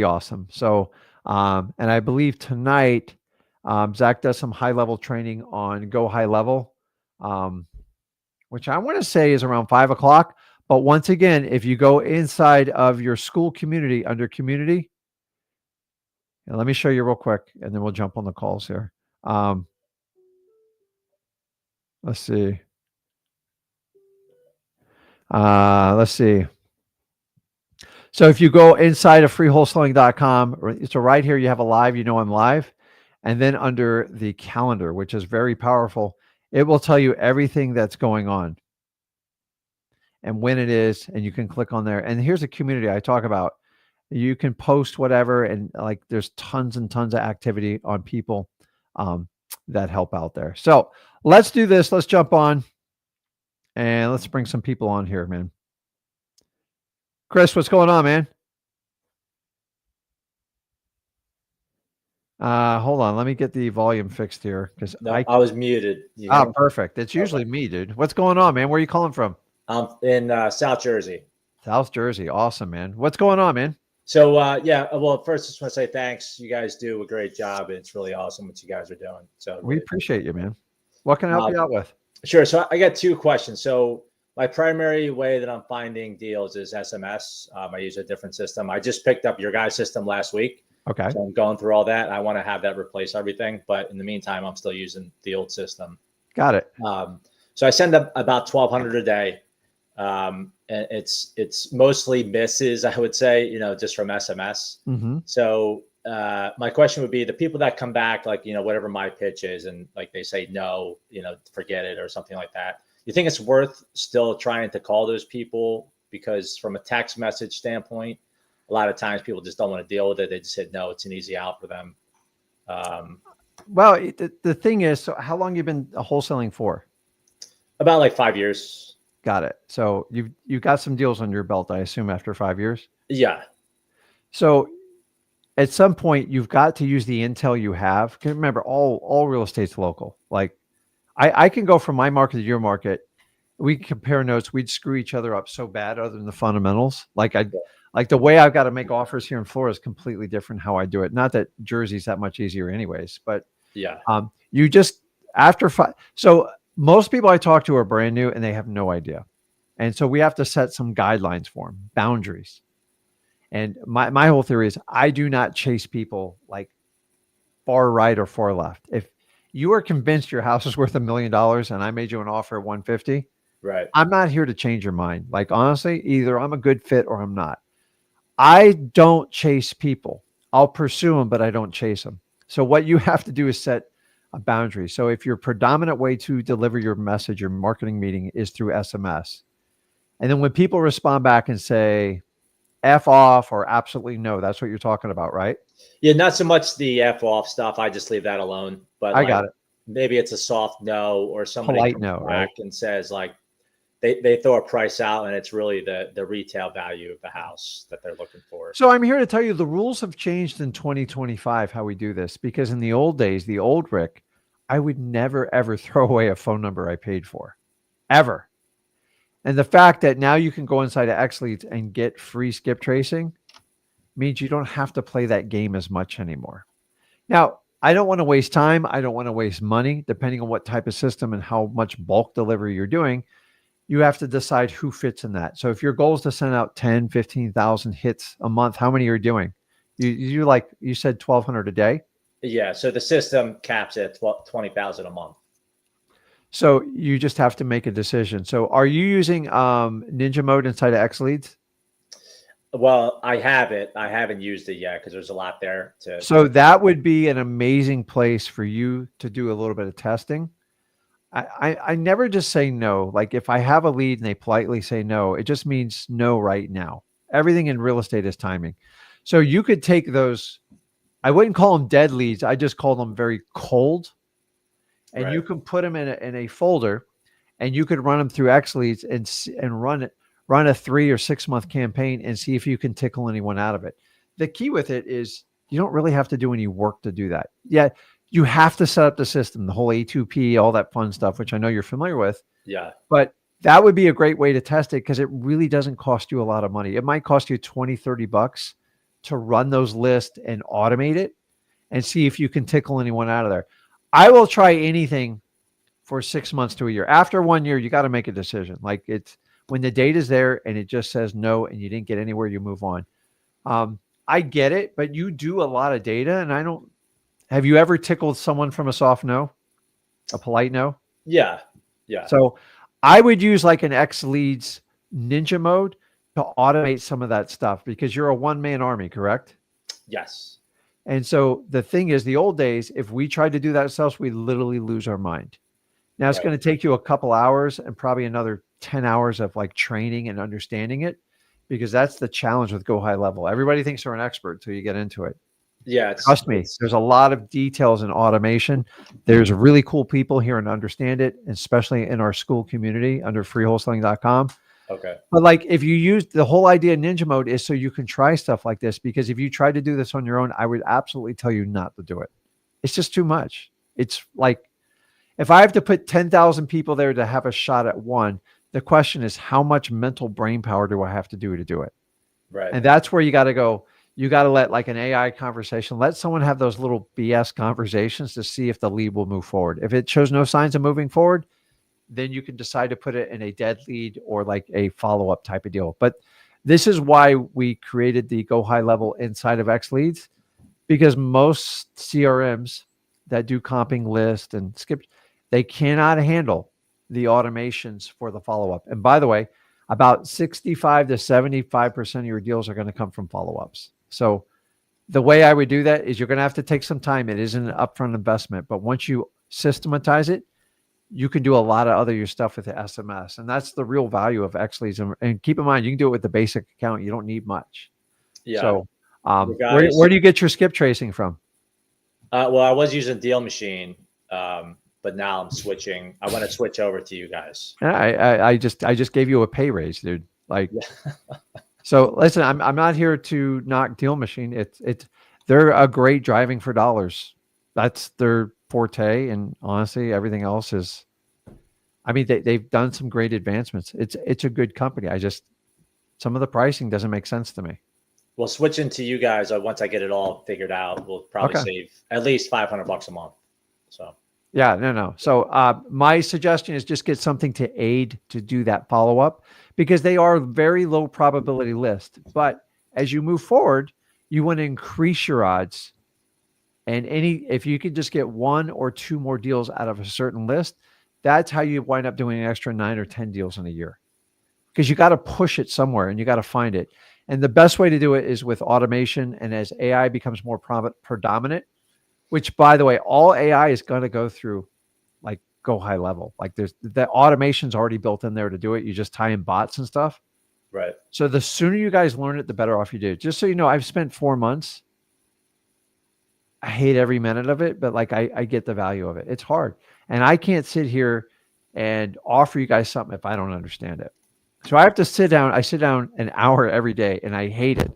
awesome. So, and I believe tonight, Zach does some high level training on Go High Level, which I want to say is around 5 o'clock. But once again, if you go inside of your school community under community, and let me show you real quick, and then we'll jump on the calls here. Let's see. Let's see. So if you go inside of freewholesaling.com, so right here, you have a live, I'm live. And then under the calendar, which is very powerful, it will tell you everything that's going on and when it is. And you can click on there. And here's a community I talk about. You can post whatever. And like, there's tons and tons of activity on people that help out there. So let's do this. Let's jump on and let's bring some people on here, man. Chris, what's going on, man? Hold on. Let me get the volume fixed here, because I was muted. Perfect. It's usually me, dude. What's going on, man? Where are you calling from? I'm in South Jersey. South Jersey. Awesome, man. What's going on, man? So, well, first, I just want to say thanks. You guys do a great job. It's really awesome what you guys are doing. So we appreciate you, man. What can I help you out with? Sure. So I got two questions. So my primary way that I'm finding deals is SMS. I use a different system. I just picked up your guys' system last week. Okay. So I'm going through all that. I want to have that replace everything. But in the meantime, I'm still using the old system. Got it. So I send up about 1,200 a day. And it's mostly misses, I would say, just from SMS. Mm-hmm. So my question would be, the people that come back, like, whatever my pitch is, and like they say, no, forget it or something like that. you think it's worth still trying to call those people? Because from a text message standpoint, a lot of times people just don't want to deal with it. They just said, no, it's an easy out for them. Well, the thing is, so how long you been wholesaling for? About like 5 years. Got it. So you've got some deals on your belt, I assume, after 5 years. Yeah. So at some point, you've got to use the intel you have. 'Cause remember, all real estate's local. Like I can go from my market to your market. We can compare notes. We'd screw each other up so bad, other than the fundamentals. Like the way I've got to make offers here in Florida is completely different how I do it. Not that Jersey's that much easier, anyways. But yeah, you just after 5. So most people I talk to are brand new and they have no idea, and so we have to set some guidelines for them, boundaries. And my whole theory is I do not chase people like far right or far left. If you are convinced your house is worth $1 million and I made you an offer at 150, right. I'm not here to change your mind. Like, honestly, either I'm a good fit or I'm not. I don't chase people. I'll pursue them, but I don't chase them. So what you have to do is set a boundary. So if your predominant way to deliver your message, your marketing meeting is through SMS, and then when people respond back and say, F off or absolutely no. That's what you're talking about, right? Yeah, not so much the F off stuff. I just leave that alone. But I got it. Maybe it's a soft no, or somebody Polite comes no, back right? and says like they throw a price out and it's really the retail value of the house that they're looking for. So I'm here to tell you the rules have changed in 2025 how we do this, because in the old days, the old Rick, I would never ever throw away a phone number I paid for, ever. And the fact that now you can go inside of XLEADS and get free skip tracing means you don't have to play that game as much anymore. Now, I don't want to waste time. I don't want to waste money, depending on what type of system and how much bulk delivery you're doing. You have to decide who fits in that. So if your goal is to send out 10, 15,000 hits a month, how many are you doing? You said 1,200 a day? Yeah. So the system caps at 20,000 a month. So you just have to make a decision. So are you using Ninja mode inside of XLEADS? Well, I have it. I haven't used it yet because there's a lot there to. So that would be an amazing place for you to do a little bit of testing. I never just say no. Like if I have a lead and they politely say no, it just means no right now. Everything in real estate is timing. So you could take those, I wouldn't call them dead leads. I just call them very cold. And Right. you can put them in a folder, and you could run them through XLEADS and run a 3 or 6 month campaign and see if you can tickle anyone out of it. The key with it is you don't really have to do any work to do that. Yeah, you have to set up the system, the whole A2P, all that fun stuff, which I know you're familiar with. Yeah. But that would be a great way to test it because it really doesn't cost you a lot of money. It might cost you $20-$30 to run those lists and automate it and see if you can tickle anyone out of there. I will try anything for 6 months to a year. After 1 year, you got to make a decision. Like it's when the data is there and it just says no and you didn't get anywhere, you move on. I get it, but you do a lot of data, and I don't. Have you ever tickled someone from a soft no, a polite no? Yeah. Yeah. So I would use like an XLEADS Ninja mode to automate some of that stuff because you're a one-man army, correct? Yes. And so the thing is, the old days, if we tried to do that ourselves, we literally lose our mind. Now it's going to take you a couple hours and probably another 10 hours of like training and understanding it, because that's the challenge with Go High Level. Everybody thinks they're an expert until you get into it. Yeah. Trust me, there's a lot of details in automation. There's really cool people here and understand it, especially in our school community under freewholesaling.com. Okay. But like if you use the whole idea of Ninja mode is so you can try stuff like this, because if you try to do this on your own, I would absolutely tell you not to do it. It's just too much. It's like if I have to put 10,000 people there to have a shot at one, the question is how much mental brain power do I have to do it? Right. And that's where you got to go. You got to let like an AI conversation, let someone have those little BS conversations to see if the lead will move forward. If it shows no signs of moving forward, then you can decide to put it in a dead lead or like a follow-up type of deal. But this is why we created the Go High Level inside of XLEADS, because most CRMs that do comping list and skip, they cannot handle the automations for the follow-up. And by the way, about 65 to 75% of your deals are going to come from follow-ups. So the way I would do that is you're going to have to take some time. It isn't an upfront investment, but once you systematize it, you can do a lot of other your stuff with the SMS. And that's the real value of XLEADS. And keep in mind, you can do it with the basic account. You don't need much. Yeah. So Guys, where do you get your skip tracing from? Well, I was using Deal Machine, but now I'm switching. I want to switch over to you guys. I just gave you a pay raise, dude. Like, so listen, I'm not here to knock Deal Machine. They're a great driving for dollars. That's their forte. And honestly, everything else is, I mean, they've done some great advancements. It's a good company. Some of the pricing doesn't make sense to me. Well, switching to you guys, once I get it all figured out, we'll probably save at least $500 a month. So yeah, no. So my suggestion is just get something to aid to do that follow up, because they are very low probability list. But as you move forward, you want to increase your odds. And if you could just get 1 or 2 more deals out of a certain list, that's how you wind up doing an extra 9 or 10 deals in a year, because you got to push it somewhere and you got to find it. And the best way to do it is with automation. And as AI becomes more predominant, which, by the way, all AI is going to go through like go high level. Like the automation's already built in there to do it. You just tie in bots and stuff. Right. So the sooner you guys learn it, the better off you do. Just so you know, I've spent 4 months. I hate every minute of it, but like I get the value of it. It's hard. And I can't sit here and offer you guys something if I don't understand it. So I have to sit down. I sit down an hour every day and I hate it.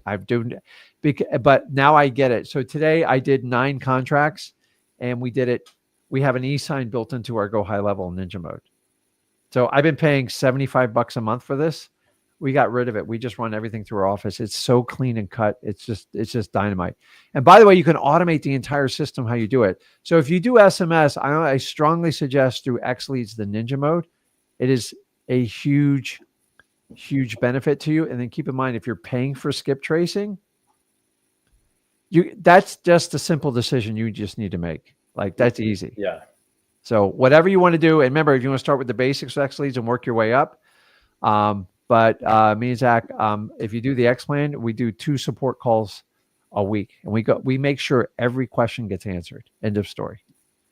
But now I get it. So today I did 9 contracts and we did it. We have an e-sign built into our Go High Level Ninja mode. So I've been paying $75 a month for this. We got rid of it. We just run everything through our office. It's so clean and cut. It's just dynamite. And by the way, you can automate the entire system, how you do it. So if you do SMS, I strongly suggest through XLEADS, the Ninja mode. It is a huge benefit to you. And then keep in mind, if you're paying for skip tracing, that's just a simple decision you just need to make. Like, that's easy. Yeah. So whatever you want to do, and remember, if you want to start with the basics of XLEADS and work your way up, but me and Zach, if you do the X plan, we do 2 support calls a week, and we make sure every question gets answered. End of story.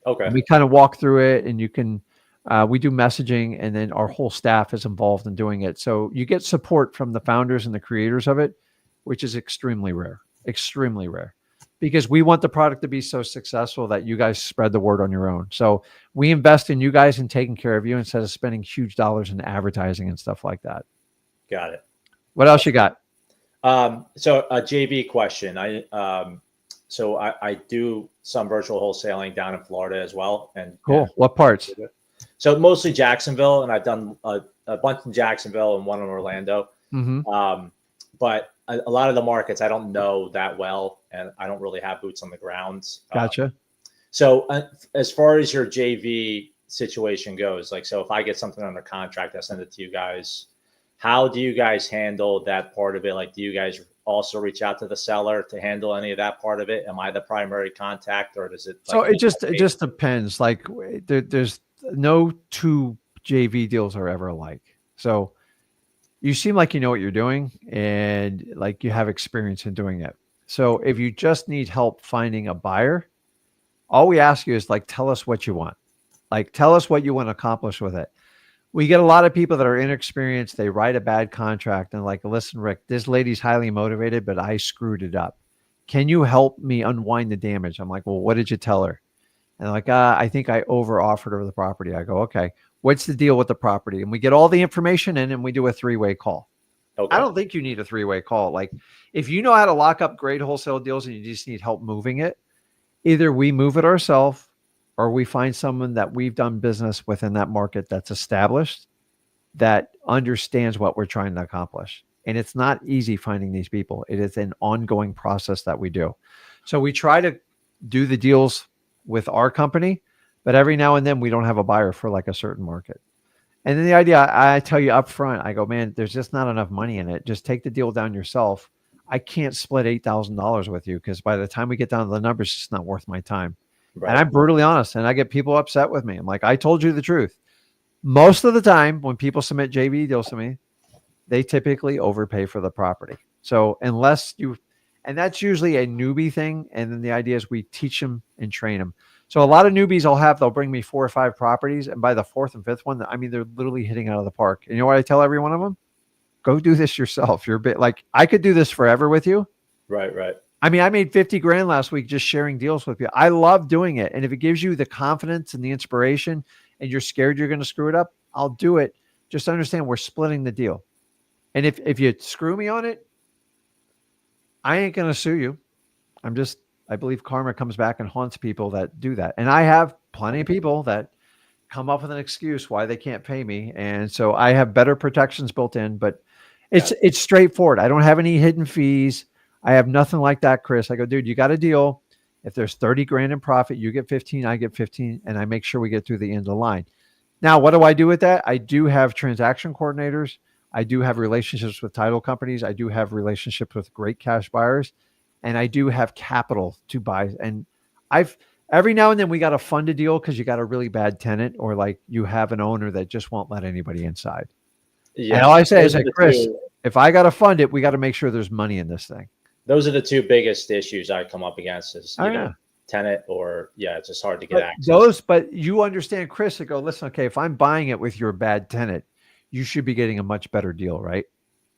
Okay. And we kind of walk through it, and you can. We do messaging, and then our whole staff is involved in doing it. So you get support from the founders and the creators of it, which is extremely rare, because we want the product to be so successful that you guys spread the word on your own. So we invest in you guys and taking care of you instead of spending huge dollars in advertising and stuff like that. Got it. What else you got? So a JV question. I do some virtual wholesaling down in Florida as well. And cool. What parts? So mostly Jacksonville, and I've done a bunch in Jacksonville and one in Orlando. Mm-hmm. But a lot of the markets I don't know that well, and I don't really have boots on the ground. Gotcha. So as far as your JV situation goes, like, so if I get something under contract, I send it to you guys. How do you guys handle that part of it? Like, do you guys also reach out to the seller to handle any of that part of it? Am I the primary contact, or does it? So it just depends. Like, there's no 2 JV deals are ever alike. So you seem like you know what you're doing and like you have experience in doing it. So if you just need help finding a buyer, all we ask you is like, tell us what you want. Like, tell us what you want to accomplish with it. We get a lot of people that are inexperienced. They write a bad contract and like, listen, Rick, this lady's highly motivated, but I screwed it up. Can you help me unwind the damage? I'm like, well, what did you tell her? And like, I think I over offered her the property. I go, okay, what's the deal with the property? And we get all the information in and we do a 3-way call. Okay. I don't think you need a 3-way call. Like, if you know how to lock up great wholesale deals and you just need help moving it, either we move it ourselves or we find someone that we've done business within that market that's established, that understands what we're trying to accomplish. And it's not easy finding these people. It is an ongoing process that we do. So we try to do the deals with our company, but every now and then we don't have a buyer for like a certain market. And then the idea, I tell you up front, I go, man, there's just not enough money in it. Just take the deal down yourself. I can't split $8,000 with you because by the time we get down to the numbers, it's not worth my time. Right. And I'm brutally honest, and I get people upset with me. I'm like, I told you the truth. Most of the time when people submit JV deals to me, they typically overpay for the property. So unless you, and that's usually a newbie thing. And then the idea is we teach them and train them. So a lot of newbies they'll bring me 4 or 5 properties. And by the 4th and 5th one, I mean, they're literally hitting out of the park. And you know what I tell every one of them? Go do this yourself. You're a bit like, I could do this forever with you. Right, right. I mean, I made 50 grand last week just sharing deals with you. I love doing it. And if it gives you the confidence and the inspiration and you're scared you're going to screw it up, I'll do it. Just understand we're splitting the deal. And if you screw me on it, I ain't going to sue you. I believe karma comes back and haunts people that do that. And I have plenty of people that come up with an excuse why they can't pay me. And so I have better protections built in, but it's straightforward. I don't have any hidden fees. I have nothing like that, Chris. I go, dude, you got a deal. If there's 30 grand in profit, you get 15, I get 15, and I make sure we get through the end of the line. Now, what do I do with that? I do have transaction coordinators. I do have relationships with title companies. I do have relationships with great cash buyers, and I do have capital to buy. And every now and then we got to fund a deal because you got a really bad tenant or like you have an owner that just won't let anybody inside. Yeah. And all I say is, Chris, if I got to fund it, we got to make sure there's money in this thing. Those are the 2 biggest issues I come up against is tenant or it's just hard to get access. But you understand, Chris, to go, listen, okay, if I'm buying it with your bad tenant, you should be getting a much better deal, right?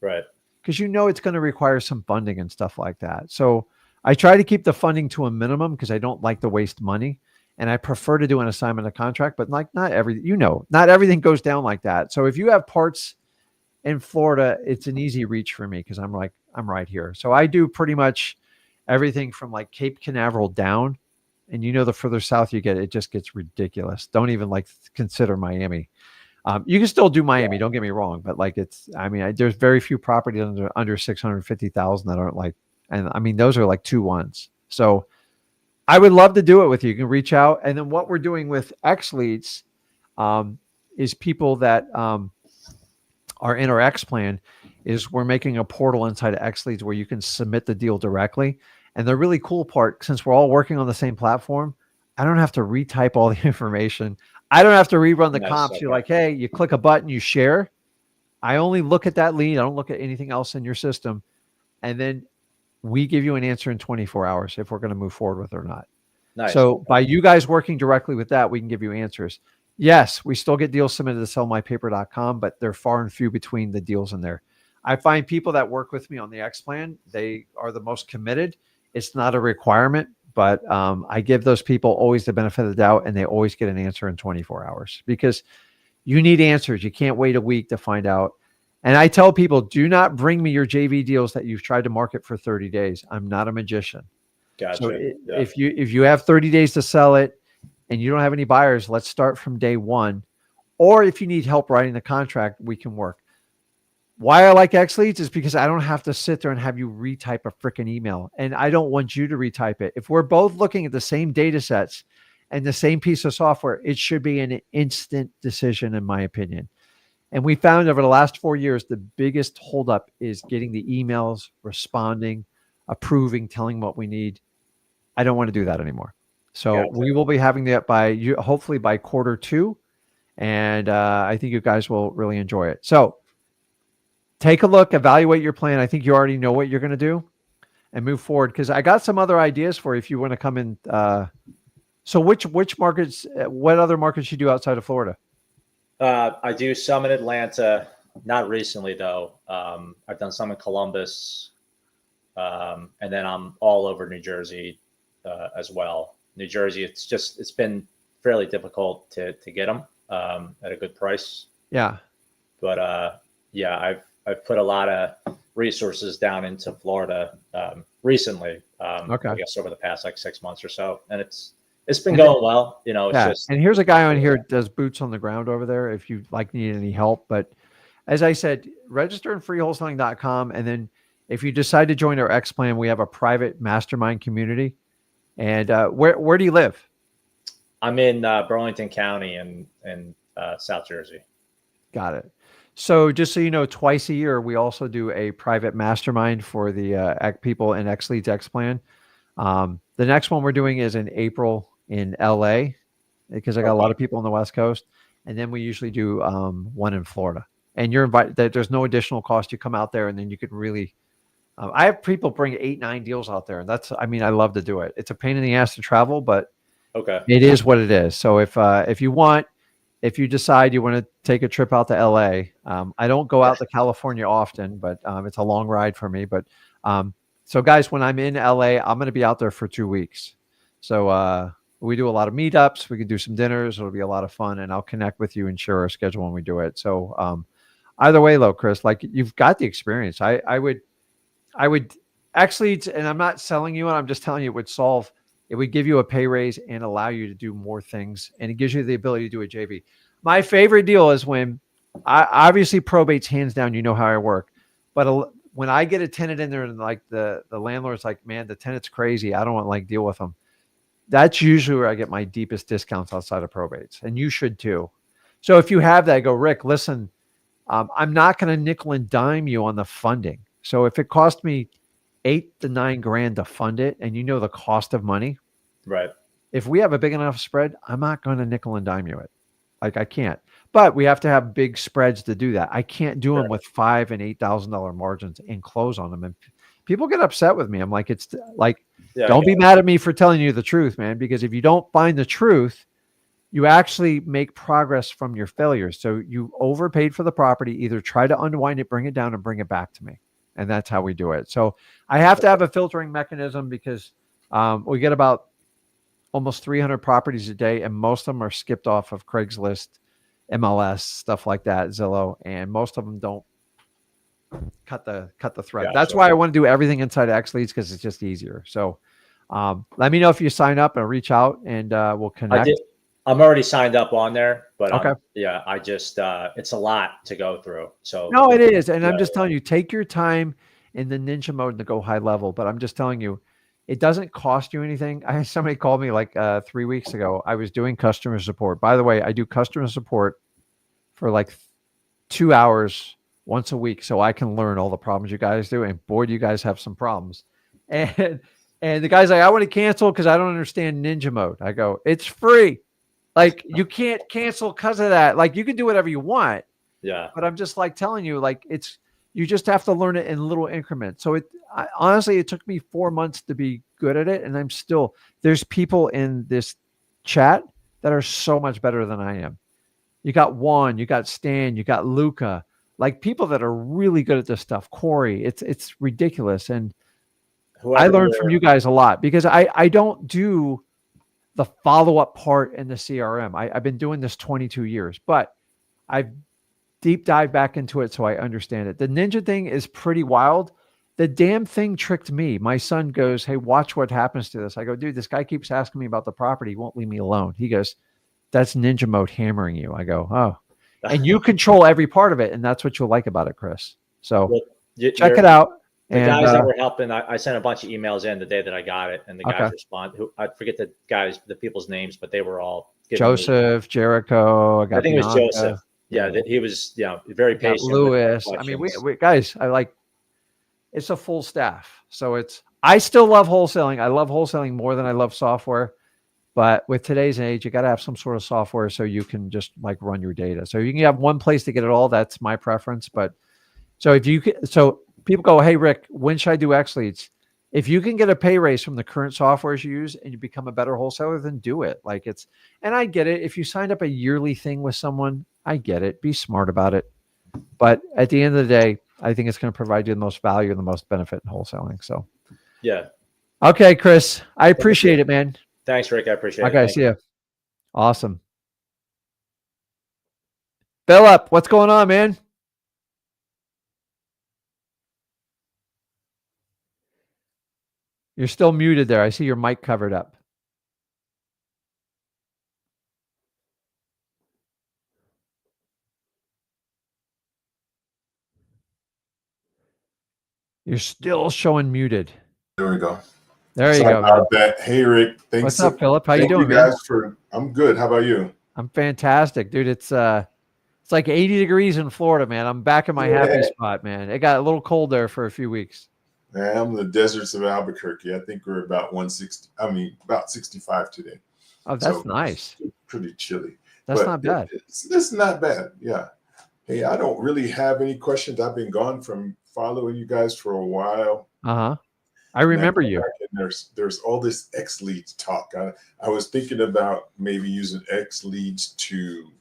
Right. Because it's going to require some funding and stuff like that. So I try to keep the funding to a minimum because I don't like to waste money. And I prefer to do an assignment of contract, but like not everything goes down like that. So if you have parts in Florida, it's an easy reach for me because I'm right here. So I do pretty much everything from like Cape Canaveral down. And the further south you get, it just gets ridiculous. Don't even consider Miami. You can still do Miami, don't get me wrong, but there's very few properties under 650,000 that aren't and I mean, those are like 2 ones. So I would love to do it with you. You can reach out. And then what we're doing with XLEADS is people that are in our X plan is we're making a portal inside of XLEADS where you can submit the deal directly. And the really cool part, since we're all working on the same platform, I don't have to retype all the information. I don't have to rerun the comps. Okay. You're like, hey, you click a button, you share. I only look at that lead. I don't look at anything else in your system. And then we give you an answer in 24 hours if we're going to move forward with it or not. Nice. So by you guys working directly with that, we can give you answers. Yes, we still get deals submitted to sellmypaper.com, but they're far and few between the deals in there. I find people that work with me on the X plan, they are the most committed. It's not a requirement, but I give those people always the benefit of the doubt, and they always get an answer in 24 hours because you need answers. You can't wait a week to find out. And I tell people, do not bring me your JV deals that you've tried to market for 30 days. I'm not a magician. Gotcha. So if you have 30 days to sell it and you don't have any buyers, let's start from day one. Or if you need help writing the contract, we can work. Why I like XLEADS is because I don't have to sit there and have you retype a freaking email. And I don't want you to retype it. If we're both looking at the same data sets and the same piece of software, it should be an instant decision, in my opinion. And we found over the last 4 years, the biggest holdup is getting the emails, responding, approving, telling what we need. I don't want to do that anymore. So we will be having that hopefully by Q2. And I think you guys will really enjoy it. So take a look, evaluate your plan. I think you already know what you're going to do and move forward. Because I got some other ideas for you if you want to come in. So which markets, what other markets you do outside of Florida? I do some in Atlanta, not recently though. I've done some in Columbus, and then I'm all over New Jersey as well. New Jersey, it's been fairly difficult to get them at a good price. Yeah, but I've put a lot of resources down into Florida recently. I guess over the past 6 months or so, and it's been going well, And here's a guy on here that does boots on the ground over there if you need any help. But as I said, register in freewholesaling.com. And then if you decide to join our X plan, we have a private mastermind community. And where do you live? I'm in Burlington County in South Jersey. Got it. So just so you know, twice a year, we also do a private mastermind for the people in XLEADS X plan. The next one we're doing is in April in LA because I got a lot of people on the West Coast. And then we usually do one in Florida. And you're invited. There's no additional cost. You come out there and then you can really, I have people bring 8-9 deals out there. And I love to do it. It's a pain in the ass to travel, but Okay. It is what it is. So if you decide you want to take a trip out to LA, I don't go out to California often, but it's a long ride for me. But so guys, when I'm in LA, I'm going to be out there for 2 weeks. So we do a lot of meetups. We can do some dinners. It'll be a lot of fun, and I'll connect with you and share our schedule when we do it. So either way, though, Chris, like you've got the experience. I would actually, and I'm not selling you, and I'm just telling you, it would give you a pay raise and allow you to do more things. And it gives you the ability to do a JV. My favorite deal is when obviously probate's hands down, you know how I work, but when I get a tenant in there and like the landlord's like, man, the tenant's crazy, I don't want to like deal with them. That's usually where I get my deepest discounts outside of probates, and you should too. So if you have that, go, Rick, listen, I'm not going to nickel and dime you on the funding. So if it cost me $8 to $9 grand to fund it, and you know the cost of money, right? If we have a big enough spread, I'm not going to nickel and dime you it. Like I can't. But we have to have big spreads to do that. I can't do them with $5,000 and $8,000 margins and close on them. And people get upset with me. I'm like, it's like, don't be mad at me for telling you the truth, man. Because if you don't find the truth, you actually make progress from your failures. So you overpaid for the property. Either try to unwind it, bring it down, and bring it back to me. And that's how we do it. So I have to have a filtering mechanism because we get about almost 300 properties a day, and most of them are skipped off of Craigslist, MLS, stuff like that, Zillow, and most of them don't cut the thread. That's why I want to do everything inside of XLEADS, because it's just easier. So let me know if you sign up and reach out, and we'll connect. I'm already signed up on there, but okay. I just it's a lot to go through. So no, it is, and I'm just telling you, take your time in the ninja mode to go high level. But I'm just telling you, it doesn't cost you anything. I had somebody called me like 3 weeks ago. I was doing customer support. By the way, I do customer support for like 2 hours once a week, so I can learn all the problems you guys do. And boy, do you guys have some problems. And the guy's like, I want to cancel because I don't understand ninja mode. I go, it's free. Like, you can't cancel because of that. Like, you can do whatever you want. Yeah. But I'm just like telling you, like, you just have to learn it in little increments. So honestly, it took me 4 months to be good at it. And there's people in this chat that are so much better than I am. You got Juan, you got Stan, you got Luca, like people that are really good at this stuff. Corey, it's ridiculous. And I learned from you guys a lot because I don't do the follow-up part in the CRM. I've been doing this 22 years, but I've deep dive back into it so I understand it. The ninja thing is pretty wild. The damn thing tricked me. My son goes, hey, watch what happens to this. I go, dude, this guy keeps asking me about the property. He won't leave me alone. He goes, that's ninja mode hammering you. I go, oh. And you control every part of it, and that's what you'll like about it, Chris. So check it out. The guys that were helping, I sent a bunch of emails in the day that I got it, and the guys respond. I forget the people's names, but they were all Joseph, Jericho. I think it was Joseph. Yeah, he was very patient. Lewis. I mean, we guys, it's a full staff. So I still love wholesaling. I love wholesaling more than I love software. But with today's age, you got to have some sort of software so you can just like run your data. So you can have one place to get it all. That's my preference. But so people go, hey, Rick, when should I do XLEADS? If you can get a pay raise from the current softwares you use and you become a better wholesaler, then do it. And I get it. If you signed up a yearly thing with someone, I get it. Be smart about it. But at the end of the day, I think it's going to provide you the most value and the most benefit in wholesaling. So, yeah. Okay, Chris, I appreciate it, man. Thanks, Rick. I appreciate it. Okay, see you. Awesome. Philip, what's going on, man? You're still muted there. I see your mic covered up. You're still showing muted. There we go. There you go. About that. Hey, Rick. Thanks. What's up, Philip? How you doing, man? Man? I'm good. How about you? I'm fantastic, dude. It's like 80 degrees in Florida, man. I'm back in my happy spot, man. It got a little cold there for a few weeks. Man, I'm in the deserts of Albuquerque. I think we're about 160. About 65 today. Oh, that's nice. Pretty chilly. That's not bad. It's not bad. Yeah. Hey, I don't really have any questions. I've been gone from following you guys for a while. I remember you. And there's all this XLEADS talk. I was thinking about maybe using XLEADS to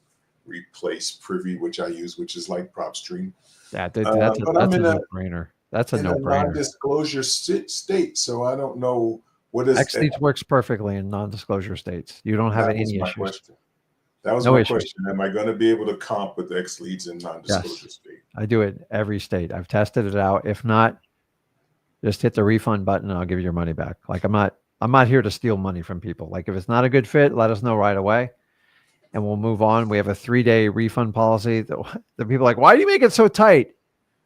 replace Privy, which I use, which is like PropStream. That's But a I'm no-brainer. That's a in a no-brainer. non-disclosure state, so I don't know what is. XLEADS works perfectly in non-disclosure states. You don't have That any was my issues. question. That was No my issues. question. Am I going to be able to comp with XLEADS in non-disclosure state? I do it every state. I've tested it out. If not, just hit the refund button and I'll give you your money back. Like I'm not here to steal money from people. Like if it's not a good fit, let us know right away and we'll move on. We have a 3-day refund policy. The people are like, why do you make it so tight?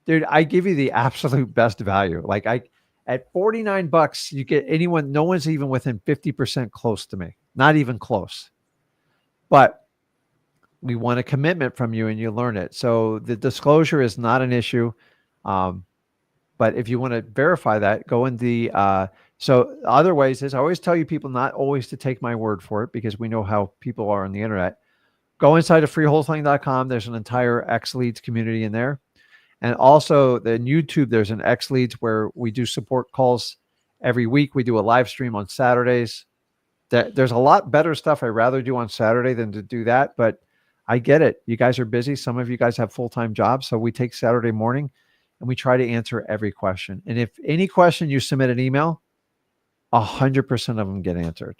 Dude, I give you the absolute best value. Like at $49, you get anyone, no one's even within 50% close to me. Not even close. But we want a commitment from you and you learn it. So the disclosure is not an issue. But if you want to verify that, go in the, so other ways is I always tell you people not always to take my word for it because we know how people are on the internet. Go inside of freewholesaling.com. There's an entire XLEADS community in there. And also in YouTube, there's an XLEADS where we do support calls every week. We do a live stream on Saturdays. There's a lot better stuff I'd rather do on Saturday than to do that. But I get it. You guys are busy. Some of you guys have full-time jobs. So we take Saturday morning and we try to answer every question. And if any question you submit an email, 100% of them get answered.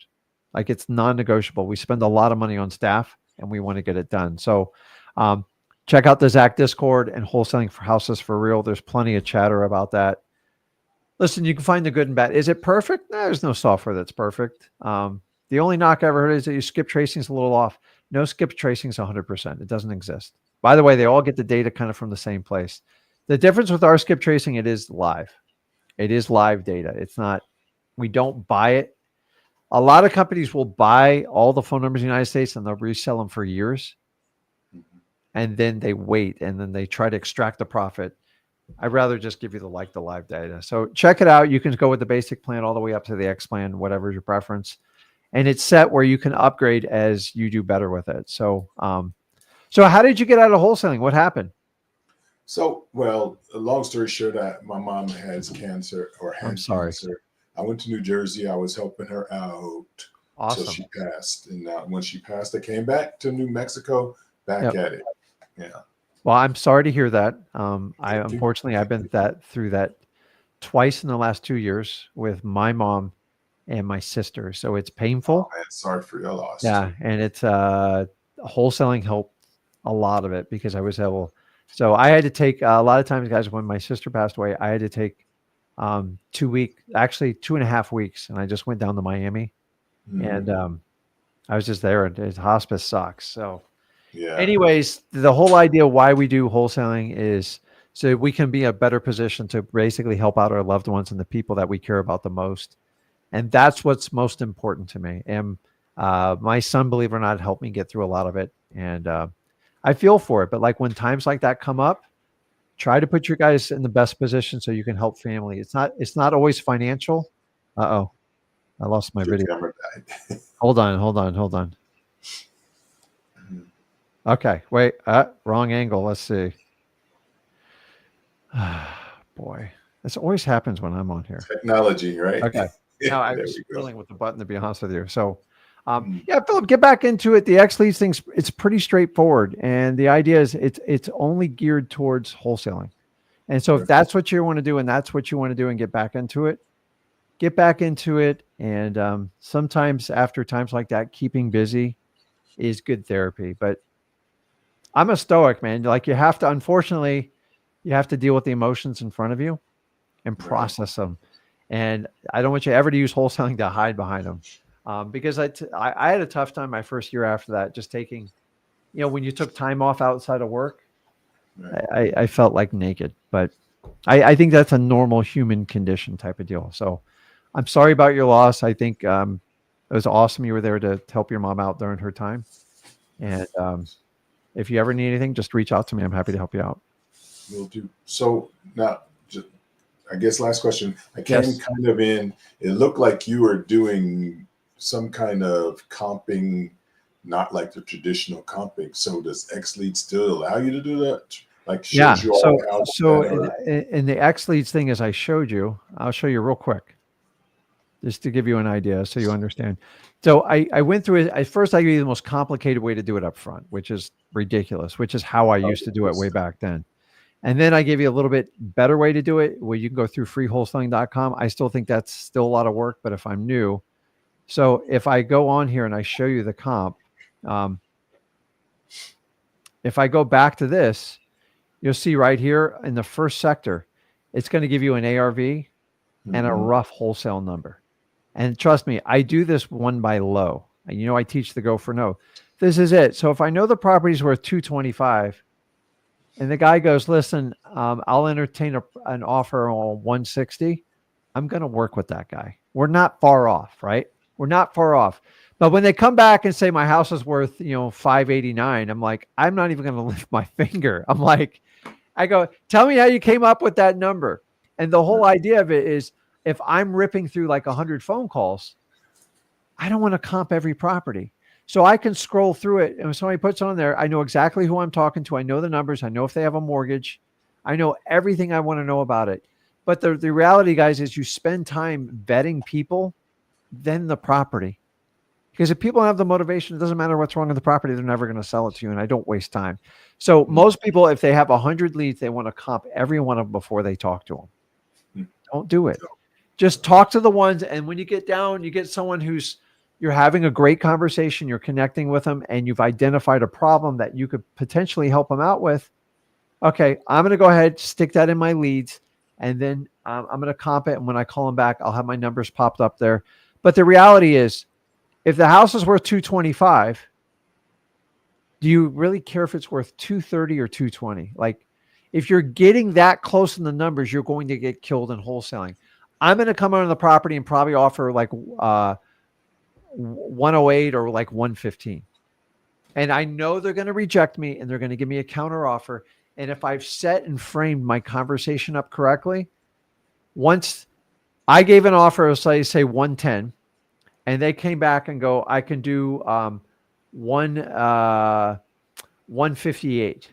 Like it's non-negotiable. We spend a lot of money on staff and we want to get it done. So check out the Zach Discord and Wholesaling for Houses for Real. There's plenty of chatter about that. Listen, you can find the good and bad. Is it perfect? No, there's no software that's perfect. The only knock I ever heard is that your skip tracing is a little off. No, skip tracing is 100%. It doesn't exist. By the way, they all get the data kind of from the same place. The difference with our skip tracing, it is live. It is live data. It's not, we don't buy it. A lot of companies will buy all the phone numbers in the United States and they'll resell them for years. And then they wait and then they try to extract the profit. I'd rather just give you the live data. So check it out. You can go with the basic plan all the way up to the X plan, whatever is your preference. And it's set where you can upgrade as you do better with it. So, so how did you get out of wholesaling? What happened? So, well, long story short, my mom has cancer or had cancer. I went to New Jersey. I was helping her out until she passed. And when she passed, I came back to New Mexico, back at it. Yeah. Well, I'm sorry to hear that. Unfortunately, I've been through that twice in the last 2 years with my mom and my sister. So it's painful. Oh, man, sorry for your loss. Yeah. And it's wholesaling helped a lot of it because I was able. So I had to take a lot of times, guys, when my sister passed away, I had to take 2.5 weeks. And I just went down to Miami and I was just there and hospice sucks. So yeah. Anyways, the whole idea why we do wholesaling is so we can be in a better position to basically help out our loved ones and the people that we care about the most. And that's what's most important to me. And my son, believe it or not, helped me get through a lot of it. And I feel for it. But like when times like that come up, try to put your guys in the best position so you can help family. It's not always financial. Uh-oh. I lost my video. Hold on. Okay, wait, wrong angle. Let's see. Boy, this always happens when I'm on here. Technology, right? Okay. Now I was dealing with the button, to be honest with you. So, yeah, Philip, get back into it. The XLEADS thing's it's pretty straightforward, and the idea is it's only geared towards wholesaling. And so, if that's what you want to do, and that's what you want to do, and get back into it. And sometimes after times like that, keeping busy is good therapy. But I'm a stoic, man. Like you have to, unfortunately, you have to deal with the emotions in front of you and process them. And I don't want you ever to use wholesaling to hide behind them. Because I had a tough time my first year after that, just taking, when you took time off outside of work, I felt like naked. But I think that's a normal human condition type of deal. So I'm sorry about your loss. I think it was awesome you were there to help your mom out during her time. And if you ever need anything, just reach out to me. I'm happy to help you out. Will do. So now, I guess last question. I came kind of in. It looked like you were doing some kind of comping, not like the traditional comping. So does XLEADS still allow you to do that? Like, in the XLEADS thing, as I showed you, I'll show you real quick. just to give you an idea so you understand. So I went through it. First, I gave you the most complicated way to do it up front, which is ridiculous, which is how I used to do it way back then. And then I gave you a little bit better way to do it where you can go through freewholesaling.com. I still think that's still a lot of work, but if I'm new, so if I go on here and I show you the comp, if I go back to this, you'll see right here in the first sector, it's going to give you an ARV and a rough wholesale number. And trust me, I do this one by low. And I teach the go for no. This is it. So if I know the property's worth 225 and the guy goes, listen, I'll entertain an offer on 160, I'm going to work with that guy. We're not far off, right? We're not far off. But when they come back and say my house is worth, 589, I'm like, I'm not even going to lift my finger. I go, tell me how you came up with that number. And the whole idea of it is if I'm ripping through like 100 phone calls, I don't want to comp every property. So I can scroll through it. And when somebody puts on there, I know exactly who I'm talking to. I know the numbers. I know if they have a mortgage. I know everything I want to know about it. But the reality, guys, is you spend time vetting people, then the property. Because if people have the motivation, it doesn't matter what's wrong with the property, they're never going to sell it to you. And I don't waste time. So most people, if they have 100 leads, they want to comp every one of them before they talk to them. Don't do it. Just talk to the ones. And when you get down, you get someone you're having a great conversation, you're connecting with them, and you've identified a problem that you could potentially help them out with. Okay, I'm going to go ahead, stick that in my leads, and then I'm going to comp it. And when I call them back, I'll have my numbers popped up there. But the reality is, if the house is worth 225, do you really care if it's worth 230 or 220? Like, if you're getting that close in the numbers, you're going to get killed in wholesaling. I'm going to come on the property and probably offer like 108 or like 115. And I know they're going to reject me and they're going to give me a counter offer. And if I've set and framed my conversation up correctly, once I gave an offer of say 110, and they came back and go, I can do 158.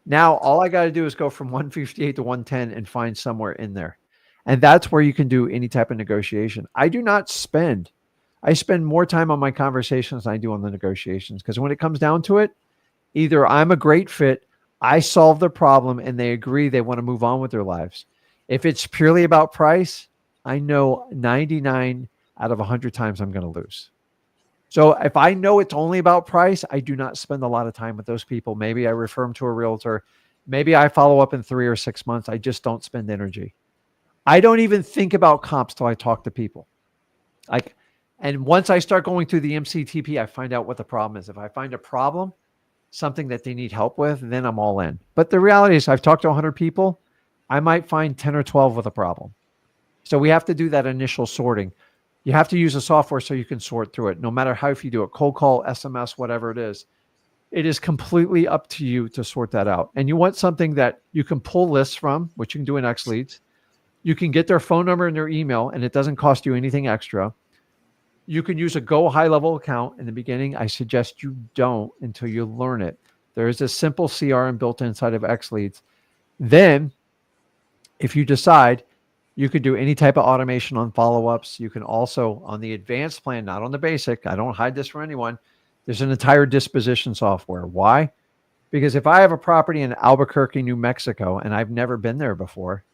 Now, all I got to do is go from 158 to 110 and find somewhere in there. And that's where you can do any type of negotiation. I spend more time on my conversations than I do on the negotiations. Because when it comes down to it, either I'm a great fit, I solve the problem, and they agree they want to move on with their lives. If it's purely about price, I know 99 out of 100 times I'm going to lose. So if I know it's only about price, I do not spend a lot of time with those people. Maybe I refer them to a realtor. Maybe I follow up in 3 or 6 months. I just don't spend energy. I don't even think about comps till I talk to people. And once I start going through the MCTP, I find out what the problem is. If I find a problem, something that they need help with, then I'm all in. But the reality is I've talked to 100 people. I might find 10 or 12 with a problem. So we have to do that initial sorting. You have to use a software so you can sort through it. No matter how, if you do it, cold call, SMS, whatever it is completely up to you to sort that out. And you want something that you can pull lists from, which you can do in XLEADS. You can get their phone number and their email, and it doesn't cost you anything extra. You can use a Go high-level account in the beginning. I suggest you don't until you learn it. There is a simple CRM built inside of XLEADS. Then, if you decide, you could do any type of automation on follow-ups. You can also, on the advanced plan, not on the basic, I don't hide this from anyone, there's an entire disposition software. Why? Because if I have a property in Albuquerque, New Mexico, and I've never been there before,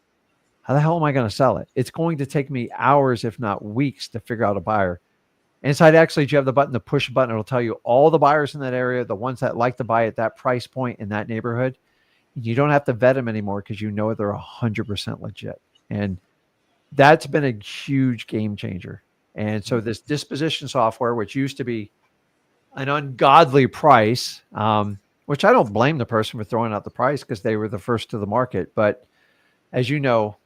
how the hell am I going to sell it? It's going to take me hours, if not weeks, to figure out a buyer. Inside XLEADS, you have the button, the push button. It'll tell you all the buyers in that area, the ones that like to buy at that price point in that neighborhood. You don't have to vet them anymore because you know they're 100% legit. And that's been a huge game changer. And so this disposition software, which used to be an ungodly price, which I don't blame the person for throwing out the price because they were the first to the market. But as you know,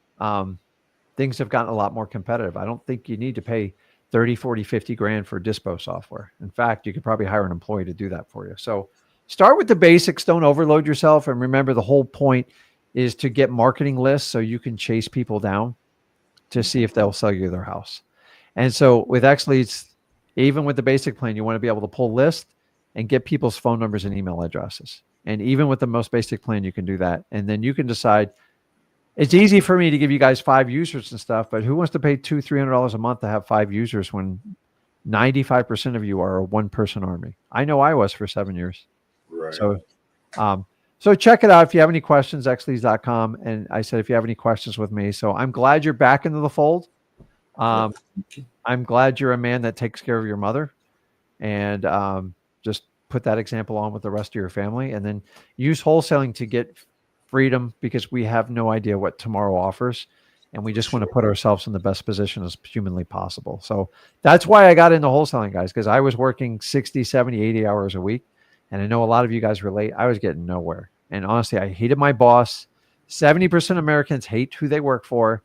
things have gotten a lot more competitive. I don't think you need to pay 30, 40, 50 grand for dispo software. In fact, you could probably hire an employee to do that for you. So start with the basics. Don't overload yourself. And remember, the whole point is to get marketing lists so you can chase people down to see if they'll sell you their house. And so with XLEADS, even with the basic plan, you want to be able to pull lists and get people's phone numbers and email addresses. And even with the most basic plan, you can do that. And then you can decide, It's easy for me to give you guys 5 users and stuff, but who wants to pay $200-$300 a month to have 5 users when 95% of you are a one-person army? I know I was for 7 years. Right. So check it out. If you have any questions, xleads.com. And I said, if you have any questions with me. So I'm glad you're back into the fold. I'm glad you're a man that takes care of your mother, and just put that example on with the rest of your family, and then use wholesaling to get freedom, because we have no idea what tomorrow offers. And we just want to put ourselves in the best position as humanly possible. So that's why I got into wholesaling, guys, because I was working 60, 70, 80 hours a week. And I know a lot of you guys relate. I was getting nowhere. And honestly, I hated my boss. 70% of Americans hate who they work for.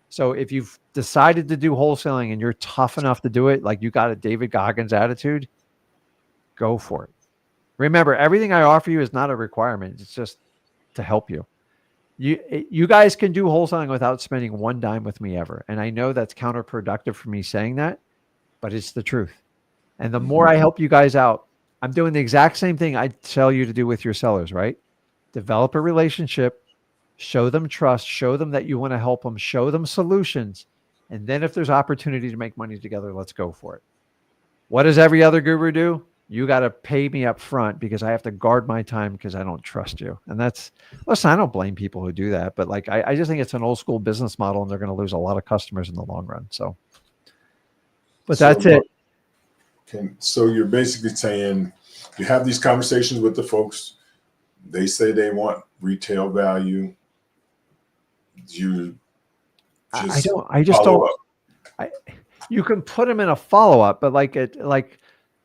So if you've decided to do wholesaling and you're tough enough to do it, like you got a David Goggins attitude, go for it. Remember, everything I offer you is not a requirement. It's just to help you. You guys can do wholesaling without spending one dime with me ever. And I know that's counterproductive for me saying that, but it's the truth. And the more I help you guys out, I'm doing the exact same thing I tell you to do with your sellers, right? Develop a relationship, show them trust, show them that you want to help them, show them solutions. And then if there's opportunity to make money together, let's go for it. What does every other guru do? You got to pay me up front because I have to guard my time because I don't trust you. And listen, I don't blame people who do that, but like, I just think it's an old school business model, and they're going to lose a lot of customers in the long run. But that's it. So you're basically saying you have these conversations with the folks. They say they want retail value. You you can put them in a follow-up, but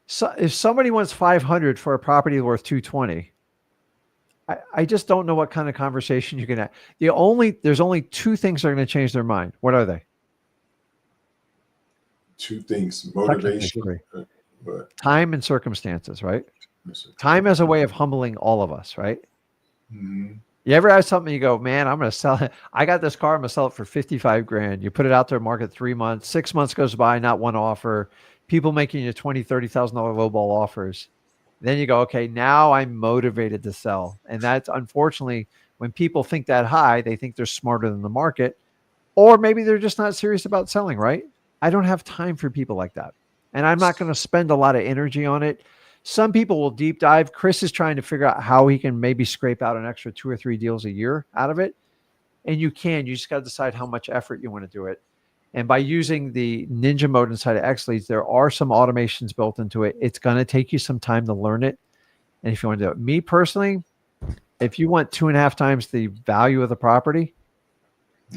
so if somebody wants 500 for a property worth 220, I just don't know what kind of conversation you can have. There's only 2 things that are going to change their mind. What are they? 2 things: motivation, time and circumstances, right? Time as a way of humbling all of us, right? Mm-hmm. You ever have something you go, man, I'm going to sell it. I got this car. I'm going to sell it for 55 grand. You put it out there, market 3 months, 6 months goes by, not one offer. People making you $20,000, $30,000 lowball offers. Then you go, okay, now I'm motivated to sell. And that's unfortunately, when people think that high, they think they're smarter than the market, or maybe they're just not serious about selling, right? I don't have time for people like that. And I'm not going to spend a lot of energy on it. Some people will deep dive. Chris is trying to figure out how he can maybe scrape out an extra 2 or 3 deals a year out of it. And you just got to decide how much effort you want to do it. And by using the ninja mode inside of XLEADS, there are some automations built into it. It's going to take you some time to learn it. And if you want to do it, me personally, if you want 2.5 times the value of the property,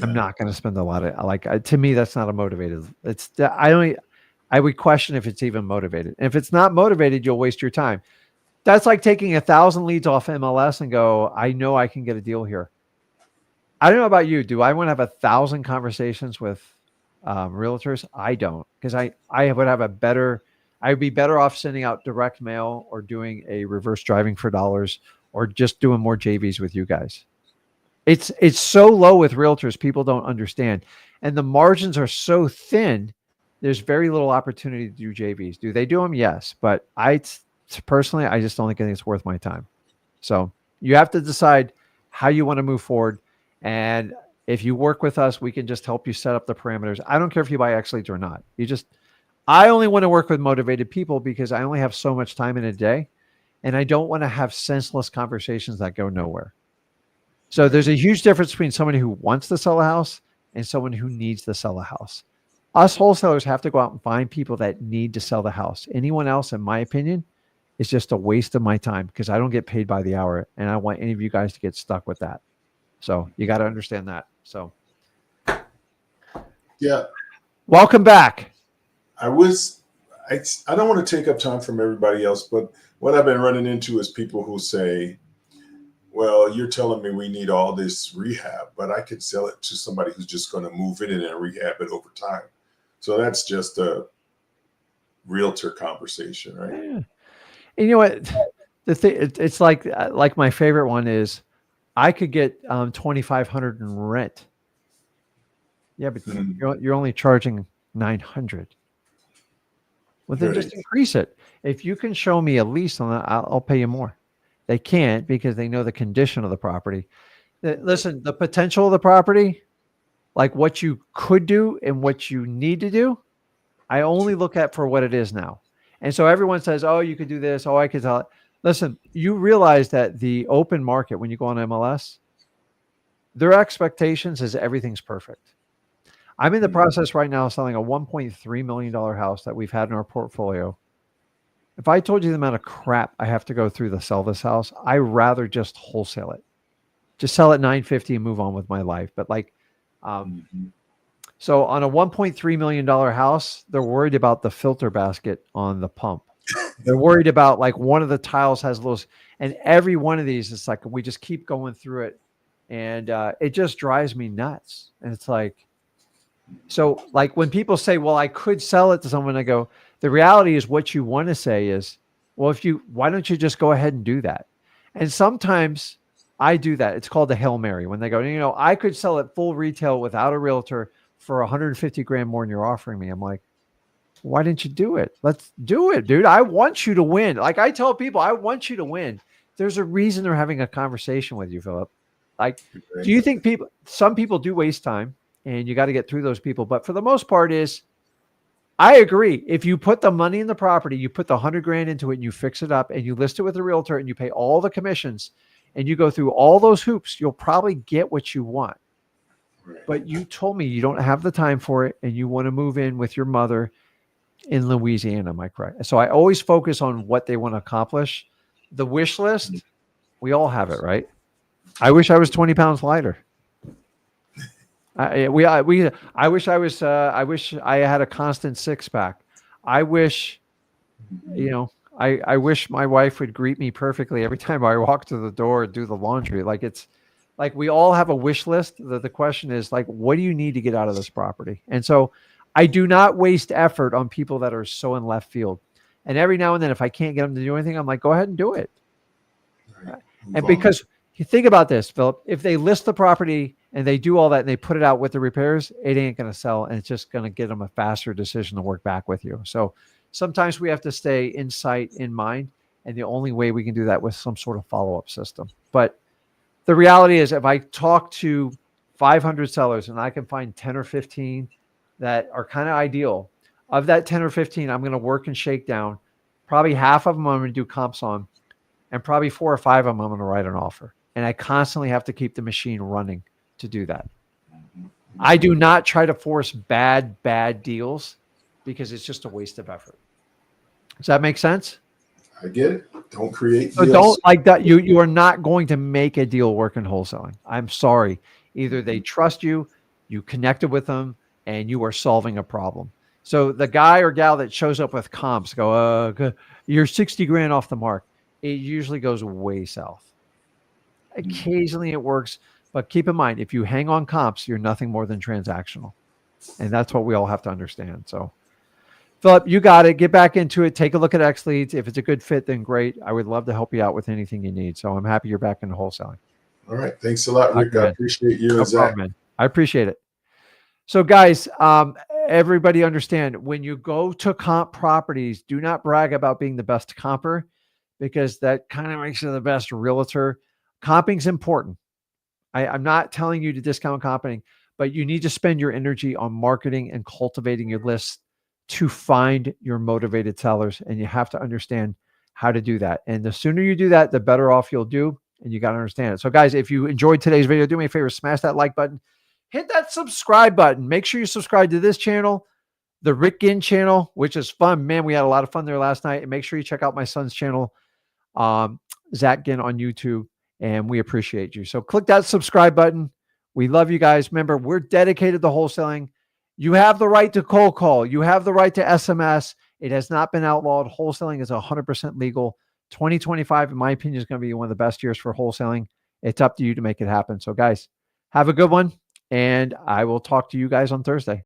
I'm not going to spend a lot of, to me, that's not a motivated. I would question if it's even motivated. And if it's not motivated, you'll waste your time. That's like taking 1,000 leads off MLS and go, I know I can get a deal here. I don't know about you. Do I want to have 1,000 conversations with realtors? I don't, because I would have I would be better off sending out direct mail or doing a reverse driving for dollars or just doing more JVs with you guys. It's so low with realtors, people don't understand. And the margins are so thin, there's very little opportunity to do JVs. Do they do them? Yes. But personally, I just don't think it's worth my time. So you have to decide how you want to move forward. And if you work with us, we can just help you set up the parameters. I don't care if you buy XLEADS or not. I only want to work with motivated people because I only have so much time in a day. And I don't want to have senseless conversations that go nowhere. So there's a huge difference between somebody who wants to sell a house and someone who needs to sell a house. Us wholesalers have to go out and find people that need to sell the house. Anyone else, in my opinion, is just a waste of my time because I don't get paid by the hour. And I don't want any of you guys to get stuck with that. So you got to understand that. So yeah. Welcome back. I don't want to take up time from everybody else, but what I've been running into is people who say, well, you're telling me we need all this rehab, but I could sell it to somebody who's just going to move in and rehab it over time. So that's just a realtor conversation, right? Yeah. And you know what? It's like my favorite one is I could get 2,500 in rent. Yeah, but you're only charging 900. Well, then just increase it. If you can show me a lease on that, I'll pay you more. They can't because they know the condition of the property. Listen, the potential of the property, like what you could do and what you need to do, I only look at for what it is now. And so everyone says, oh, you could do this. Oh, I could tell it. Listen, you realize that the open market, when you go on MLS, their expectations is everything's perfect. I'm in the process right now of selling a $1.3 million house that we've had in our portfolio. If I told you the amount of crap I have to go through to sell this house, I rather just wholesale it. Just sell it $950 and move on with my life. But like, so on a $1.3 million house, they're worried about the filter basket on the pump. They're worried about like one of the tiles has little, and every one of these, it's like, we just keep going through it. And it just drives me nuts. And it's like, so like when people say, well, I could sell it to someone, I go, the reality is what you want to say is, well, why don't you just go ahead and do that? And sometimes I do that. It's called the Hail Mary when they go, I could sell it full retail without a realtor for 150 grand more than you're offering me. I'm like, why didn't you do it? Let's do it, dude. I want you to win. Like I tell people, I want you to win. There's a reason they're having a conversation with you, Philip. Like, do you think some people do waste time and you got to get through those people? But for the most part I agree. If you put the money in the property, you put the 100 grand into it and you fix it up and you list it with a realtor and you pay all the commissions and you go through all those hoops, you'll probably get what you want. But you told me you don't have the time for it and you want to move in with your mother in Louisiana. Am I correct? So I always focus on what they want to accomplish. The wish list, we all have it, right? I wish I was 20 pounds lighter. I wish I had a constant six pack. I wish, I wish my wife would greet me perfectly every time I walk to the door and do the laundry. Like it's like we all have a wish list. The question is like, what do you need to get out of this property? And so I do not waste effort on people that are so in left field. And every now and then, if I can't get them to do anything, I'm like, go ahead and do it. Right. And because you think about this, Philip, if they list the property and they do all that and they put it out with the repairs, it ain't going to sell. And it's just going to get them a faster decision to work back with you. So sometimes we have to stay in sight, in mind. And the only way we can do that with some sort of follow-up system. But the reality is if I talk to 500 sellers and I can find 10 or 15 that are kind of ideal, of that 10 or 15, I'm going to work and shake down. Probably half of them I'm going to do comps on, and probably 4 or 5 of them I'm going to write an offer. And I constantly have to keep the machine running to do that. I do not try to force bad deals because it's just a waste of effort. Does that make sense? I get it. Don't create so deals. Don't like that. You are not going to make a deal work in wholesaling. I'm sorry. Either they trust you, you connected with them, and you are solving a problem. So the guy or gal that shows up with comps go, you're 60 grand off the mark. It usually goes way south. Occasionally it works, but keep in mind, if you hang on comps, you're nothing more than transactional. And that's what we all have to understand. So Philip, you got it. Get back into it. Take a look at XLEADS. If it's a good fit, then great. I would love to help you out with anything you need. So I'm happy you're back into wholesaling. All right. Thanks a lot, Rick. I appreciate you and Zach. Man. I appreciate it. So guys, everybody understand when you go to comp properties, do not brag about being the best comper because that kind of makes you the best realtor. Comping is important. I'm not telling you to discount comping, but you need to spend your energy on marketing and cultivating your list to find your motivated sellers. And you have to understand how to do that. And the sooner you do that, the better off you'll do. And you got to understand it. So guys, if you enjoyed today's video, do me a favor, smash that like button, hit that subscribe button. Make sure you subscribe to this channel, the Rick Ginn channel, which is fun. Man, we had a lot of fun there last night. And make sure you check out my son's channel, Zach Ginn on YouTube. And we appreciate you. So click that subscribe button. We love you guys. Remember, we're dedicated to wholesaling. You have the right to cold call. You have the right to SMS. It has not been outlawed. Wholesaling is 100% legal. 2025, in my opinion, is going to be one of the best years for wholesaling. It's up to you to make it happen. So guys, have a good one. And I will talk to you guys on Thursday.